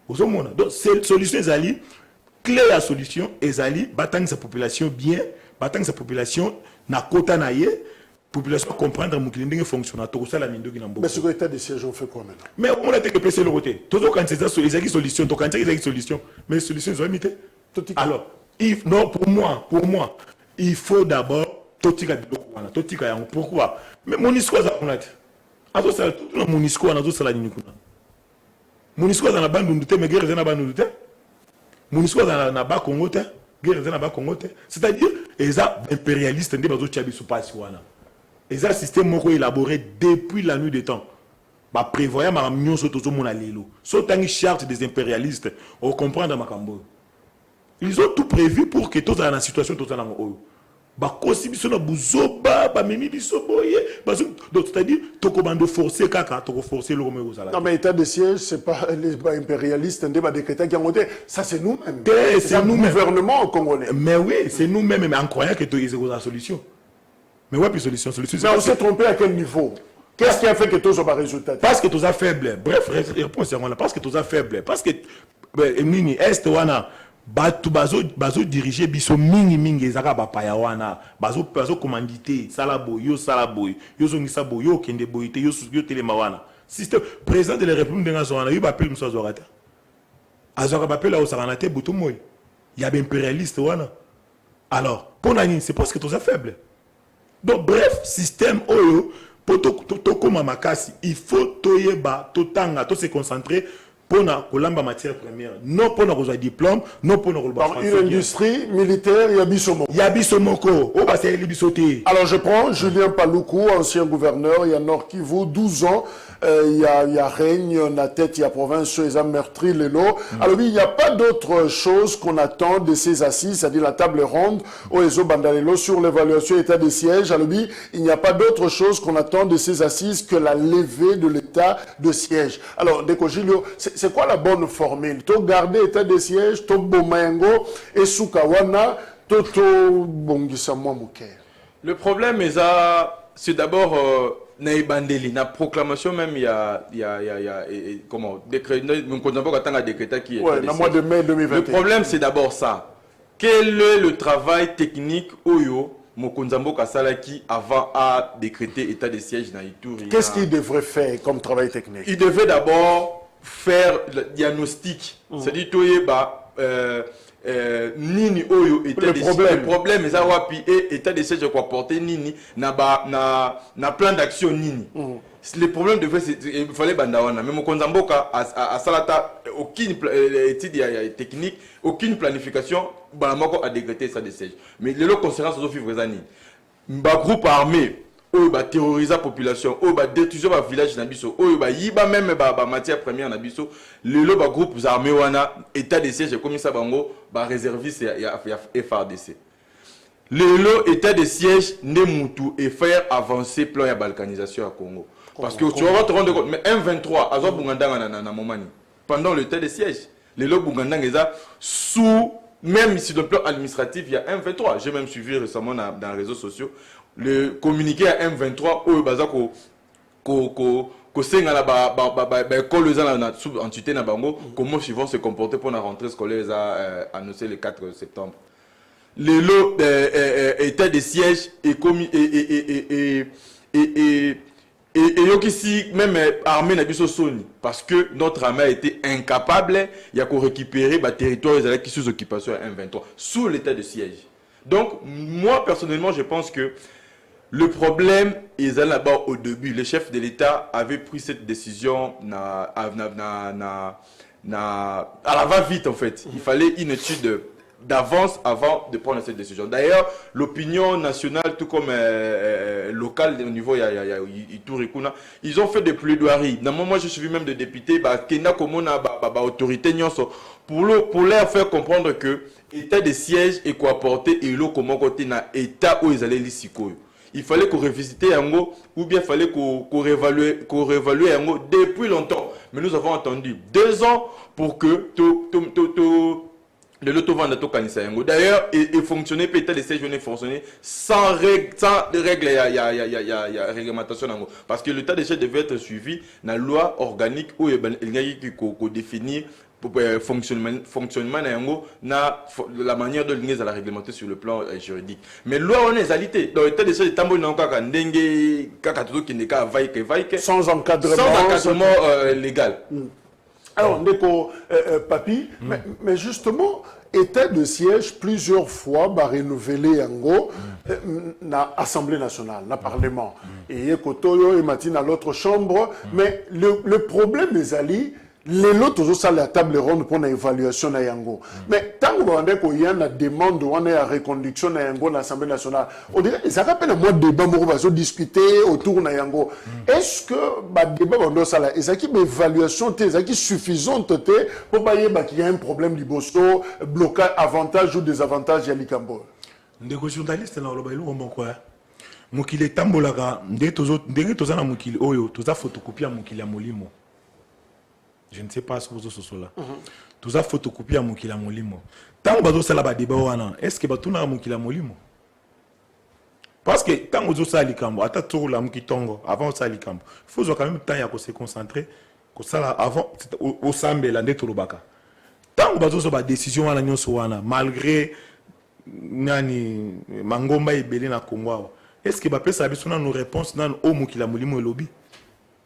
Donc, cette solution est allée, clé la solution est allée, battre sa population bien, battre sa population, na kota na ye, population comprendre que fonctionne. Mais ce état de siège, on fait quoi maintenant? Mais on a été que passer le côté. Tout quand c'est ça, il y a des solutions, tout quand il y a des solutions, mais les solutions sont limitées. Alors, non, pour moi, il faut d'abord. Pourquoi? Mais Monisco a tout Monisco a tout ça. Monisco a la bande de mais guerre na bande de Monisco a na ba Congo te guerre na ba Congo te c'est-à-dire les impérialistes ndé bazo tchabi sou passe wana les système moko élaboré depuis la nuit des temps ba prévoyant ma nyonso tozo mona lelo so tangi charte des impérialistes on comprendre makambo ils ont tout prévu pour que tous dans la situation tous dans o ba constitution na buzoba ba memi bisoboye donc c'est-à-dire tokobando forcer kaka toko forcer le romeo sala. Non mais état de siège c'est pas les impérialistes ndé ba décréter qui ont voté ça c'est nous-mêmes. C'est nous gouvernement congolais. Mais oui, c'est nous-mêmes mais en croyant que tu es la solution. Mais ouais puis solution. Mais on s'est trompé à quel niveau? Qu'est-ce qui a fait que tous ont pas résultat? Parce que tous a faible. Bref, réponse là parce que tous a faible parce que nini est wana batu bazo diriger biso mingi ezaka ba paya wana bazo commanditer sala boyo yo zongisa boyo kende boyite yo telema wana système président de la république de Ngazwana yo ba appelle muso azorata azora ba appelle au saranate butu moy il y a des impérialistes wana alors pour nani c'est parce que tous a faible donc bref système oyo poto to koma makasi il faut toyeba totanga to se concentrer pour la matière première, non pour nos diplômes, non pour nos une industrie militaire, il y a Bissomoko. Il y a Bissomoko, oh, bah c'est Bisoté. Alors je prends Julien Paloukou, ancien gouverneur, il y a Nord Kivu, 12 ans, il y a règne, la tête, il y a province, ils ont meurtri les lots. Alors oui, il n'y a pas d'autre chose qu'on attend de ces assises, c'est-à-dire la table ronde, au Ezo Bandalelo, sur l'évaluation état des sièges. Alors oui, il n'y a pas d'autre chose qu'on attend de ces assises que la levée de l'État état de siège. Alors, Ndeko Julio, c'est quoi la bonne formule? To garder état de siège, to bomayango, et soukawana, to bongisa mwa muke. Le problème c'est d'abord Naïbandeli, la proclamation même il y a comment décret, nous comptons pas quand décret qui est. Ouais, dans le mois de mai 2021. Le problème c'est d'abord ça. Quel est le travail technique Oyo Mokonzambo Kassalaki avant à décréter état de siège dans Ituri? Qu'est-ce qu'il devrait faire comme travail technique? Il devait d'abord faire le diagnostic. C'est-à-dire nini oyo état de siège. Le problème est wapi et état de siège quoi porter nini na plan d'action nini. Les problèmes il fallait bandawana mais Mokonzamboka à salata aucune étude technique, aucune planification banamako a décrété ça de siège. Mais les locaux concernant ce vivre zani. Ba groupe armé oyo ba terroriser la population, oyo ba détruire ba village na biso, oyo ba yiba même ba matière première na biso, le ba groupes armés wana état de siège comme ça bango ba réserviste ya FARDC. Le état de siège ne mutu et faire avancer plan ya balkanisation à Congo. Parce que tu vas te rendre compte mais M23 azo bungandanga na momani pendant le état de siège, le bungandanga eza sous même si dans le plan administratif il y a M23, j'ai même suivi récemment dans les réseaux sociaux le communiqué à M23 où baza ko senga la école na sous entité na bango comment ils vont se comporter pour la rentrée scolaire annoncé le 4 septembre. Le lot état de siège est commis et ici même armée na biso soni parce que notre armée a été incapable il y a qu'on récupérer ba territoire qui sous occupation à M23 sous l'état de siège. Donc moi personnellement je pense que le problème est là-bas au début. Le chef de l'État avait pris cette décision à la va-vite en fait. Il fallait une étude d'avance avant de prendre cette décision. D'ailleurs, l'opinion nationale, tout comme locale au niveau Iturikuna, ils ont fait des plaidoiries. Moi, je suis même des députés, Kena Komona, autorité pour leur faire comprendre que l'état de siège est quoi apporter et l'eau comment côté na état où ils allaient l'issiko. Il fallait qu'on revisite Yango ou bien il fallait qu'on réévalue Yango depuis longtemps. Mais nous avons attendu 2 ans pour que le loto vende kanisa Yango. D'ailleurs, il fonctionnait peut-être les 16 journées fonctionner sans règles, il y a réglementation Yango. Parce que l'état de siège devait être suivi dans la loi organique où il y a qui définit fonctionnement la manière de l'ingé à la réglementer sur le plan juridique. Mais loi on est alité dans l'état de siège tambo na kaka ndenge kaka tout qui n'est qu'à vaike sans encadrement légal. Alors Ndeko Papi, mais justement état de siège plusieurs fois renouvelé yango na Assemblée nationale, na Parlement et Kotoyo et Martin à l'autre chambre, mais le problème est ali les lots aussi à la table ronde pour une évaluation na yango. Mais tant que y a une demande ou une reconduction na yango l'Assemblée nationale, on dirait ça rappelle un mois de débat où on va discuter autour na yango. Est-ce que bah débat on ça là, est-ce qu'il y a une évaluation est suffisante pour pas qu'il y a un problème liboso, blocage, avantage ou désavantage ya likambo? Ndeko journaliste na loba ilo ngombo kwa. Mukile tambolaka ndenge toza na mukile oyo toza photocopie ya mukile ya molimo. Je ne sais pas ce que vous avez là. Tout ça photocopie à Moukila Molimo. Tant que vous avez débat, est-ce que vous avez Moukila Molimo? Parce que tant que vous avez Likambo, avant vous avez Likambo, il faut quand même temps à se concentrer avant au Sambe l'année Torobaka. Tant que vous avez décision à la malgré Nani Mangomba et Belé na Congo, est-ce que vous avez nos réponses dans le Moukila Molimo et lobby?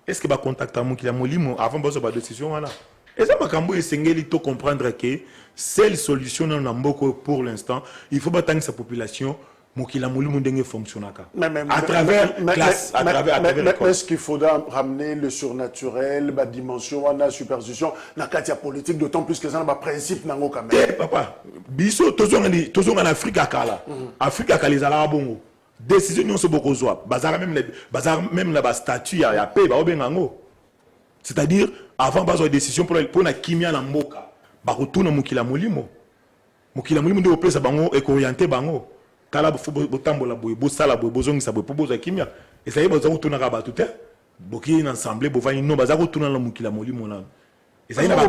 Est-ce que va contacter Moukila Molimo avant de prendre décision là? Et ça Makambo essengeli to comprendre que seule solution dans Namboko pour l'instant, il faut battre sa population Moukila Molimo ndenge fonctionne à travers classe, à travers est-ce qu'il faudra ramener le surnaturel, la dimension, la superstition, la katia politique, d'autant plus que ça n'a pas principe nango quand même. Papa, biso toujours en Afrique à Kala. Afrique à Kala les ala bongo. Décision non c'est beaucoup zoa bazar même la statut ya paix ba obengango, c'est-à-dire avant bazo décision pour na kimia na mboka ba retourner Moukila Molimo ndio opesa bango et orienter bango tala botambola boye bosala boye bozongisa boye pour boza kimia et ça y est bazo retourner ka ba tout boki une assemblée bovani non bazako tuna la mukila moli mona ezali na ba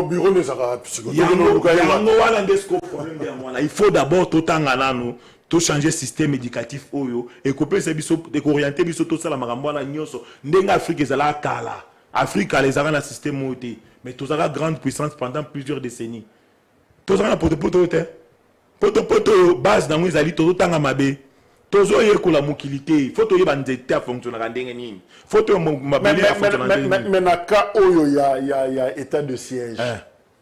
bureau ne saka yango wala ndesko problème ya mwana il faut d'abord totanga nanu to changer système éducatif oyo et kopesa biso de orienter biso to sala makambo na nyonso ndenga Afrique ezala kala Afrique les arana système oté mais to sala grande puissance pendant plusieurs décennies to sala poto base na ngwe ezali to tanga mabe tozo yekola mokilité faut to yeba nzete a fonctionner ndenge nini faut to mabele a fonctionner mais na cas oyo ya état de siège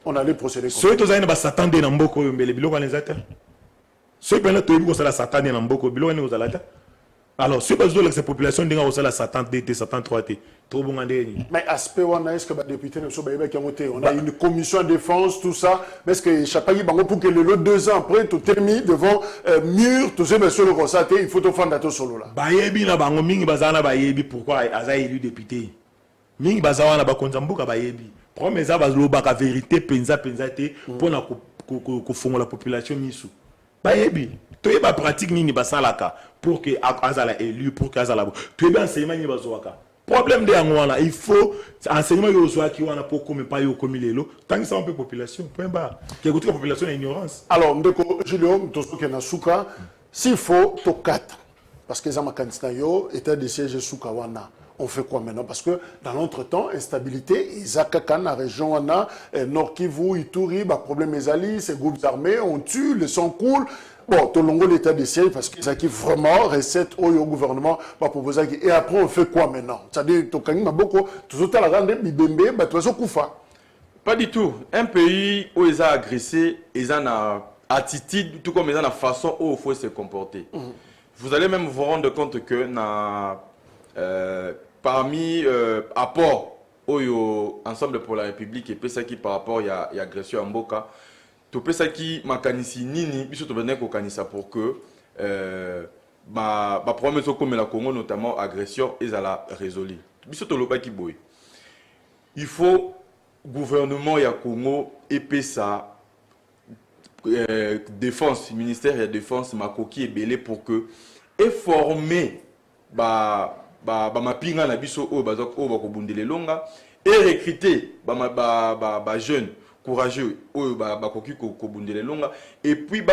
on allait procéder comme so to zaina ba satan de na mboko oyo mbele biloko les atta so pena to yebi ko sala satan na mboko biloko ni ozala ta alors si pas de la population ndinga ko sala satan de satan 3t to bonga ndeni mais aspect wana est-ce que ba député ne so ba yeba kangote on a une commission de défense tout ça mais est-ce que chapaki bango pour que le 2 ans après tout termine devant mur tout ce monsieur le constater il faut to fanda to solo là ba yebi na bango mingi bazana ba yebi pourquoi aza élu député mingi bazawana ba konza mbuka ba yebi problème eza bazoloba ka vérité penza te pona ko fongola la population misu ba yebi to yeba pratique nini basalaka pour que azala élu pour que azala to yeba enseignement ni bazowaka problème de yangoana il faut enseignement yo zo ki wana pour comme pas yo comme lelo tant que ça un peu population point bas que la population est ignorance alors ndeko Julio to soke na suka s'il faut to 4 parce que zama candidat yo état de siège suka wana on fait quoi maintenant parce que dans l'entretemps instabilité izaka na région wana Nord Kivu Ituri ba problème ezali ces groupes armés on tue le sang coule. Bon, tout le long de l'état de siège, parce que ça qui vraiment recette au gouvernement va proposer. Et après, on fait quoi maintenant? C'est-à-dire, tout le monde tout à la grande bibembe, bah tu vas koufa. Pas du tout. Un pays où ils ont agressé, ils ont une attitude, tout comme ils ont une façon où il faut se comporter. Vous allez même vous rendre compte que parmi apports au Ensemble pour la République et ça qui par rapport à l'agression en Mboka, tout ça qui makanisi nini biso to venir ko kanisa pour que problème comme la Congo notamment agression ezala résolu biso to loba ki boy il faut gouvernement ya Congo et ça défense ministère de défense makoki ebele pour que et former mapinga na biso o bazok o ba ko bundele longa et recruter jeunes courageux et puis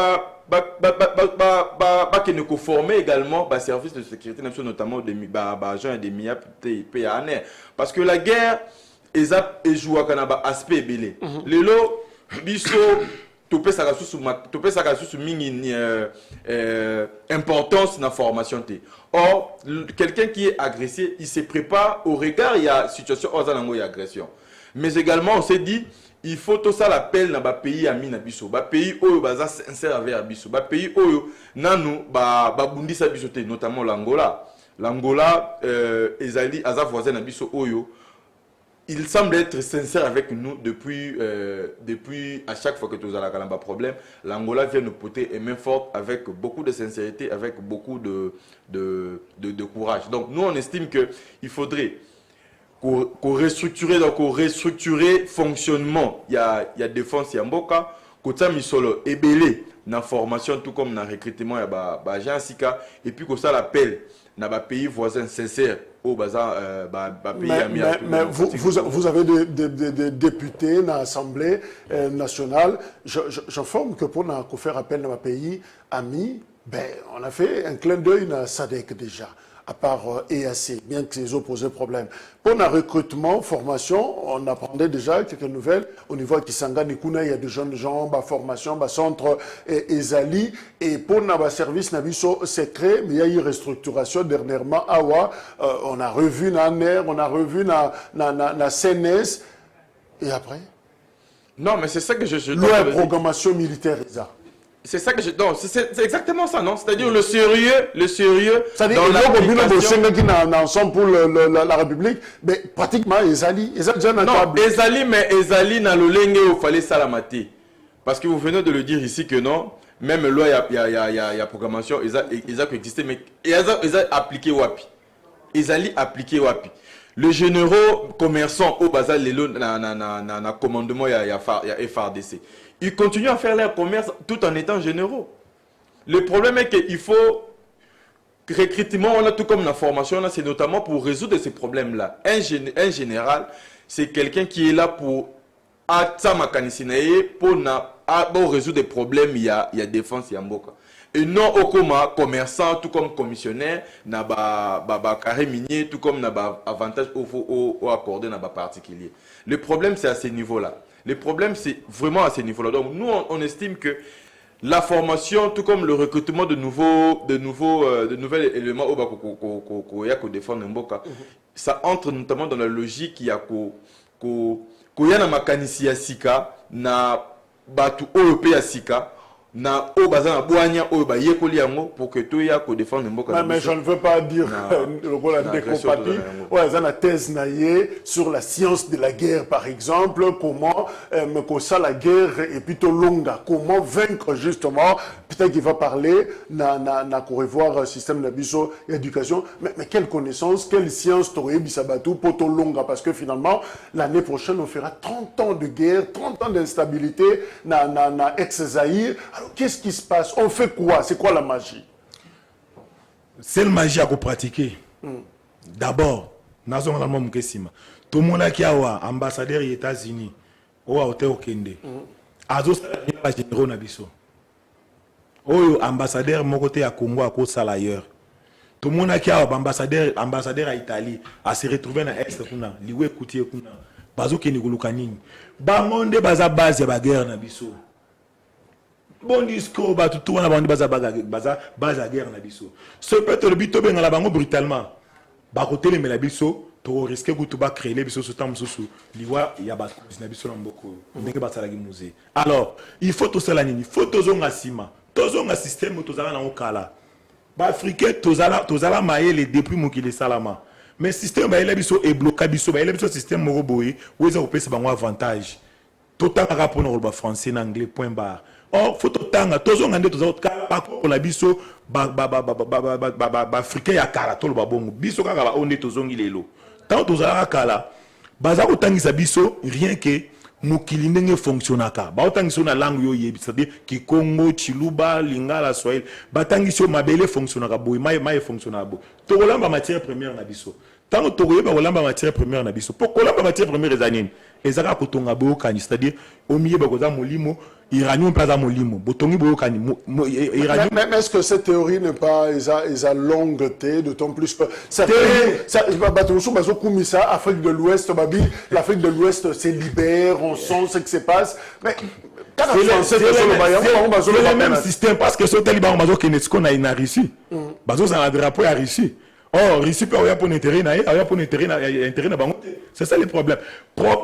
qui nous former également service de sécurité nationale notamment des agents et des MIAP parce que la guerre est jouée à aspect belé le lot biso topé ça sous importance dans la formation. Or, quelqu'un qui est agressé, il se prépare au regard, il y a situation il y a agression. Mais également, on s'est dit, il faut tout ça l'appel dans le pays ami na biso, ba pays oyo baza sincère avec biso, ba pays oyo nanu ba bundisa biso te, notamment l'Angola. L'Angola ezali aza voisin na biso oyo. Il semble être sincère avec nous depuis à chaque fois que nous avons un problème. L'Angola vient nous porter une main forte avec beaucoup de sincérité, avec beaucoup de courage. Donc nous on estime qu'il faudrait qu'on restructure, donc qu'on restructure fonctionnement. Il y a défense, il y a mboka, kota misolo ebele na formation tout comme na recrutement ya ba agent sika et puis que ça l'appel na ba pays voisins sincères au bazar pays ami. Mais vous avez des députés dans l'Assemblée nationale. J'informe que pour faire appel dans ma pays ami, ben on a fait un clin d'œil dans SADC déjà. À part EAC, bien que les opposés problème. Pour le recrutement, formation, on apprendait déjà quelques nouvelles. Au niveau de Kisanga, Nikuna, il y a de jeunes gens, formation, centre Ezali. Et pour le service, c'est créé, mais il y a eu restructuration dernièrement. On a revu NANER, on a revu la CNS. Et après? Non, mais c'est ça que je la programmation militaire, ça. C'est ça que je... Non, c'est exactement ça, non? C'est-à-dire le sérieux c'est-à-dire dans l'application... ensemble pour la République, mais pratiquement, Ezali déjà non, Ezali, mais Ezali, dans le lengue, il fallait salamati. Parce que vous venez de le dire ici que non, même loi, il y a programmation, Ezali qui existait, mais Ezali appliqué wapi. Ezali appliqué wapi. Le généraux commerçants au Bazal Lelo, na commandement, il y a FRDC. Ils continuent à faire leur commerce tout en étant généraux. Le problème est qu'il faut recrutement, on a tout comme la formation, c'est notamment pour résoudre ces problèmes-là. Un général, c'est quelqu'un qui est là pour résoudre des problèmes, il y a défense, il y a mboka. Et non au commerçant, tout comme commissionnaire, n'a pas carré minier, tout comme n'a pas avantage au accordé n'a pas particulier. Le problème, c'est à ce niveau-là. Le problème, c'est vraiment à ce niveau-là. Donc, nous, on estime que la formation, tout comme le recrutement de nouveaux éléments au défendre Mboka, ça entre notamment dans la logique qui a na makanisi ya sika na batu oyo ya sika na o baza na boanya oyo ba yekoli yango pour que tout ya ko défendre Mboka. Mais je ne veux pas dire le rôle de décompatie. Ouais, ça na thèse naïe sur la science de la guerre par exemple, comment ça la guerre est plutôt longue, comment vaincre justement, peut-être qu'il va parler na ko revoir système d'abisso éducation, mais quelle connaissance, quelle science t'aurais bisabatu pour to longa parce que finalement l'année prochaine on fera 30 ans de guerre, 30 ans d'instabilité na ex-Zaïre. Alors, qu'est-ce qui se passe? On fait quoi? C'est quoi la magie? C'est la magie à pratiquer. D'abord, tout le monde qui a ambassadeur des États-Unis, au hôtel au Kende, azo la généraux nabiso. Au ambassadeur mon côté à Congo à cause ailleurs. Tout le monde qui a ambassadeur à Italie à se retrouver dans l'Est kuna, liwe koutier kuna, bazo keni gulukanini. Ba monde baza base ya guerre nabiso. Bon discours, tout le monde base à guerre na biso. Ce peut-être le bito ben la bango brutalement. Ba côté les melabiso, to risquer que tu vas créer les biso sous temps sous. Liwa ya ba na biso na mboko. Ndenge ba sala musée. Alors, il faut tout cela nini, il faut tozonga sima. Tozonga système tozala na okala. Ba africain tozala maele depuis mokile salama. Mais système ba ele biso e bloqué biso, ba ele biso système moko boye, où ils ont pèse bango avantage. Total rapport na français na anglais point barre. Or, faut tanga tozonga nde tozala pour la biso africain ya kala tolo babongo biso kaka ba onde tozongi lelo tant tozala kala baza kotangisa biso rien que mokili ndenge fonctionnaka ba otangisa na langue yo yebi c'est-à-dire Kikongo, Chiluba, Lingala, Swahili batangisa mabele fonctionnaka boy mai fonctionnaka boy to kolamba matière première na biso tant to koyeba kolamba matière première na biso pour kolamba matière première ezanini ezaka kotonga boyo kani c'est-à-dire au milieu bakoza molimo iranium plaza molimo botongi boyo kani iranium. Mais est-ce que cette théorie n'est pas isa longue té d'autant plus que ça Afrique de l'Ouest l'Afrique de l'Ouest se libère, on sent ce qui se passe, mais c'est le même système parce que ce taliban bazo kenesco na Russie bazo ça la drapeau à Russie. Oh, Russie peut avoir pour intérêt na bango. C'est ça le problème.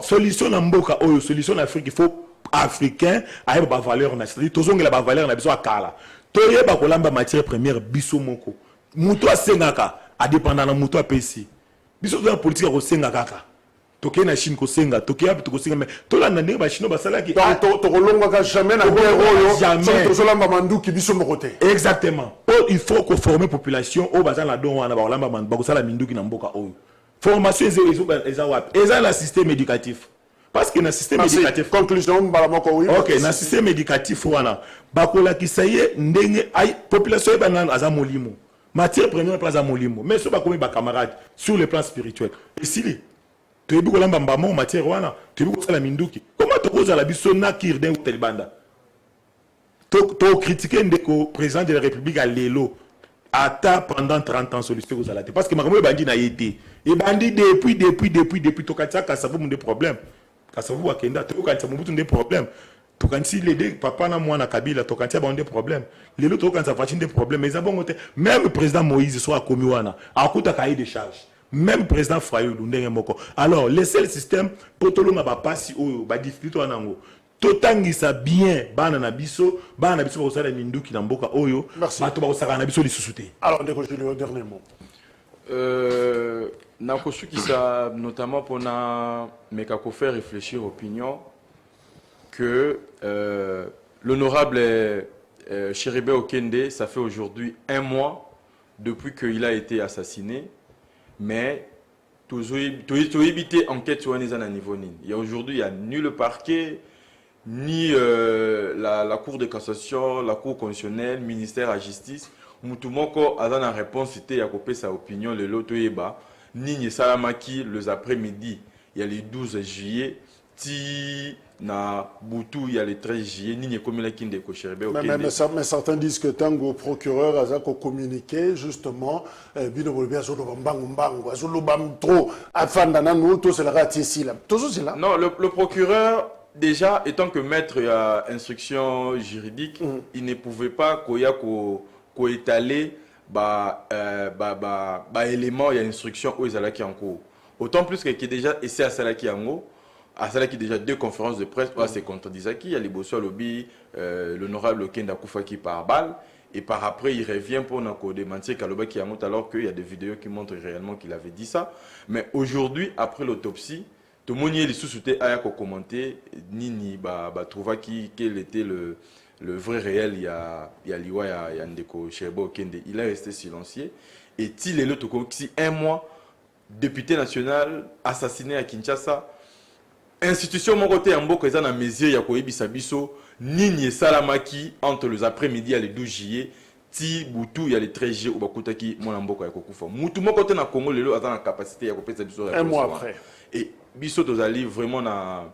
Solution na mboka oyo, solution en Afrique, il faut africain aya ba valeur na, c'est-à-dire tozongela ba valeur na biso akala. Toyeba kolamba matière première biso moko. Muto asengaka a dépendant na muto apesi. Biso za politique ko senga kaka. Toke na Chine ko senga, toke api ko senga mais tolanda ndenge ba chino basala ki donc to kolonga jamais na guerre oyo, tozolamba manduki biso mokote. Exactement. Il faut qu'on forme population au bazan la don wana ba kolamba manduki ba kosala minduki na mboka oyo. Formation eza la système éducatif. Parce que dans le système éducatif. Conclusion, oui. Ok, dans le système éducatif, bakola ki saye ndenge ay population banane aza molimo. Matière première place à molimo. Mais ce pas comme ba camarades sur le plan spirituel. Et si tu es beaucoup lamba mbamo matière wana, tu es beaucoup la minduki. Comment tu causes la biso na kirden ou telbanda? To critiquer ndeko président de la République à Lelo. Ata pendant 30 ans sur le spectacle à la tête. Parce que ma bandi n'a été. Et bandi depuis tokatia kasavu mon des problèmes. Kasavu akenda tokatia mon des problèmes. Tokanti les deux papa na moi na Kabila tokatia bon des problèmes. Les autres tokantia fachin des problèmes. Mais bon même le président Moïse soit commis wana. Akuta cahier de charge. Même président Fayoulou ndenge moko. Alors laissez le système potolonga ba passi oyo ba difficulté wanango. Totangisa bien bana na biso ko sala minduki na mboka oyo bato ba ko sala na biso lisusuté. Alors ndeko Julio dernier mot. Na ko ça notamment pour na meka ko faire réfléchir opinion que l'honorable Chéribé Okende, ça fait aujourd'hui 1 mois depuis qu'il a été assassiné, mais toujours éviter enquête sur un niveau nini. Il y a aujourd'hui il y a ni le parquet ni la Cour de cassation, la Cour constitutionnelle, ministère de la justice. mutumoko aza na réponse c'était ya kopesa opinion lelo toyeba nini salamaki les après-midi il y a le 12 juillet ti na butu il y a le 13 juillet nini komela kinde ko cherbe mais certains disent que tango procureur a communiqué justement bino bolbia zo bambango zo bam trop afanda na nous to c'est la ratisi là tout c'est là. Non, le procureur déjà étant que maître à instruction juridique, il ne pouvait pas ko étaler élément il y a instruction aux alaki en cours. Autant plus que déjà essayé à Salaki en haut. À Salaki déjà 2 conférences de presse, c'est contre Dizaki, il y a les Bosso Lobby, l'honorable Kenda Koufa qui part balle, et par après il revient pour nous démentir Kaloba qui a monté alors qu'il y a des vidéos qui montrent réellement qu'il avait dit ça. Mais aujourd'hui, après l'autopsie, tout le monde y est sous-souté à commenter, Nini trouva quel était le vrai réel, il y a Liwa, il y a Ndeko Cherbo Kende, il est resté silencieux, et il est l'autre si un mois, député national assassiné à Kinshasa, institution mon côté en beaucoup dans la mesure ya koyebisa biso nini salamaki entre les après-midi et les 12 juillet ti butu ya les 13 juillet ou bakutaki mona mboko ya kokufa mutu mon côté na Congo lelo a la capacité ya kopesa biso un mois après et biso tozali vraiment na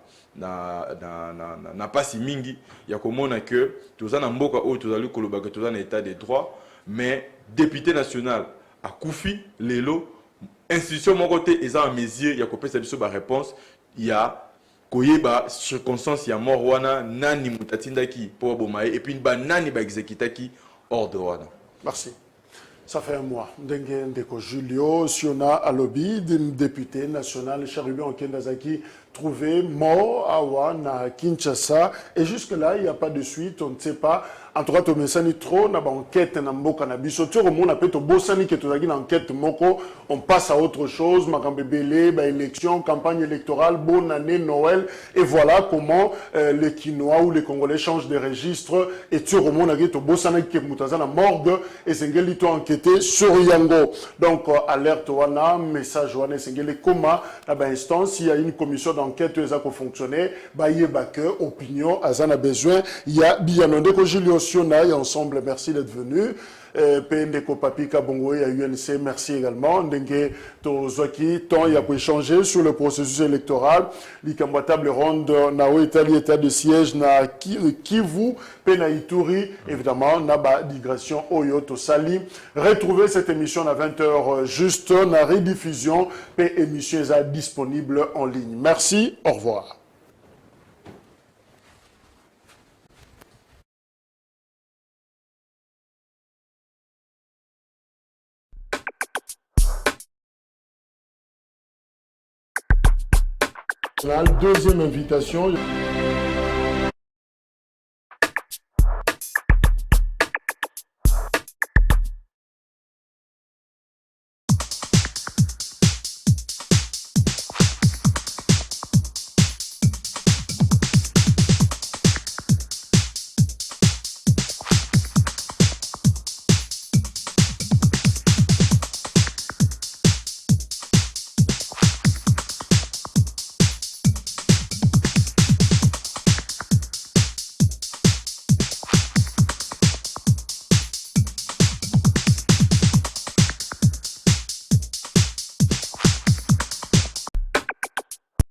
pasi mingi ya komona que tozana mboka o tozali kolobaka tozana état de droit mais député national a kufi lelo institution mon côté eza en mesure ya kopesa biso ba réponse il y a koyeba circonstance ya mort wana nani mutatindaki pour bomaye et puis nani ba exécutaki hors de wana. Merci. Ça fait un mois. Ndenge Ndeko Julio Siona Alobi, député national Charubé Okendazaki, trouvé mort à Wana, Kinshasa. Et jusque-là, il n'y a pas de suite, on ne sait pas. En tout cas, tu me trop, na enquête na mboka na biso. Tu on appelle to bosani que tu as une enquête moko, on passe à autre chose, makambebele, élection, campagne électorale, bonne année, Noël. Et voilà comment les Quinois ou les Congolais changent de registre. Et tu on a to bosani que mutazana morgue et sengeli to enquêter sur Yango. Donc alerte wana, message wana sengeli koma na ba instance, il y a une commission d'enquête qui a fonctionné, ba yeba que opinion azana besoin, il y a Bianonde ko Julio Siona et ensemble, merci d'être venu. PNDeko Papi Kabongo et à UNC, merci également. Ndenge Tozoki, temps il y a pour échanger sur le processus électoral. L'Ikamba table ronde, Nao Italie, état de siège, na Kivu, Pena Ituri, évidemment, Naba digression Oyo Tosali. Retrouvez cette émission à 20h juste, na rediffusion, et émission est disponible en ligne. Merci, au revoir. La deuxième invitation.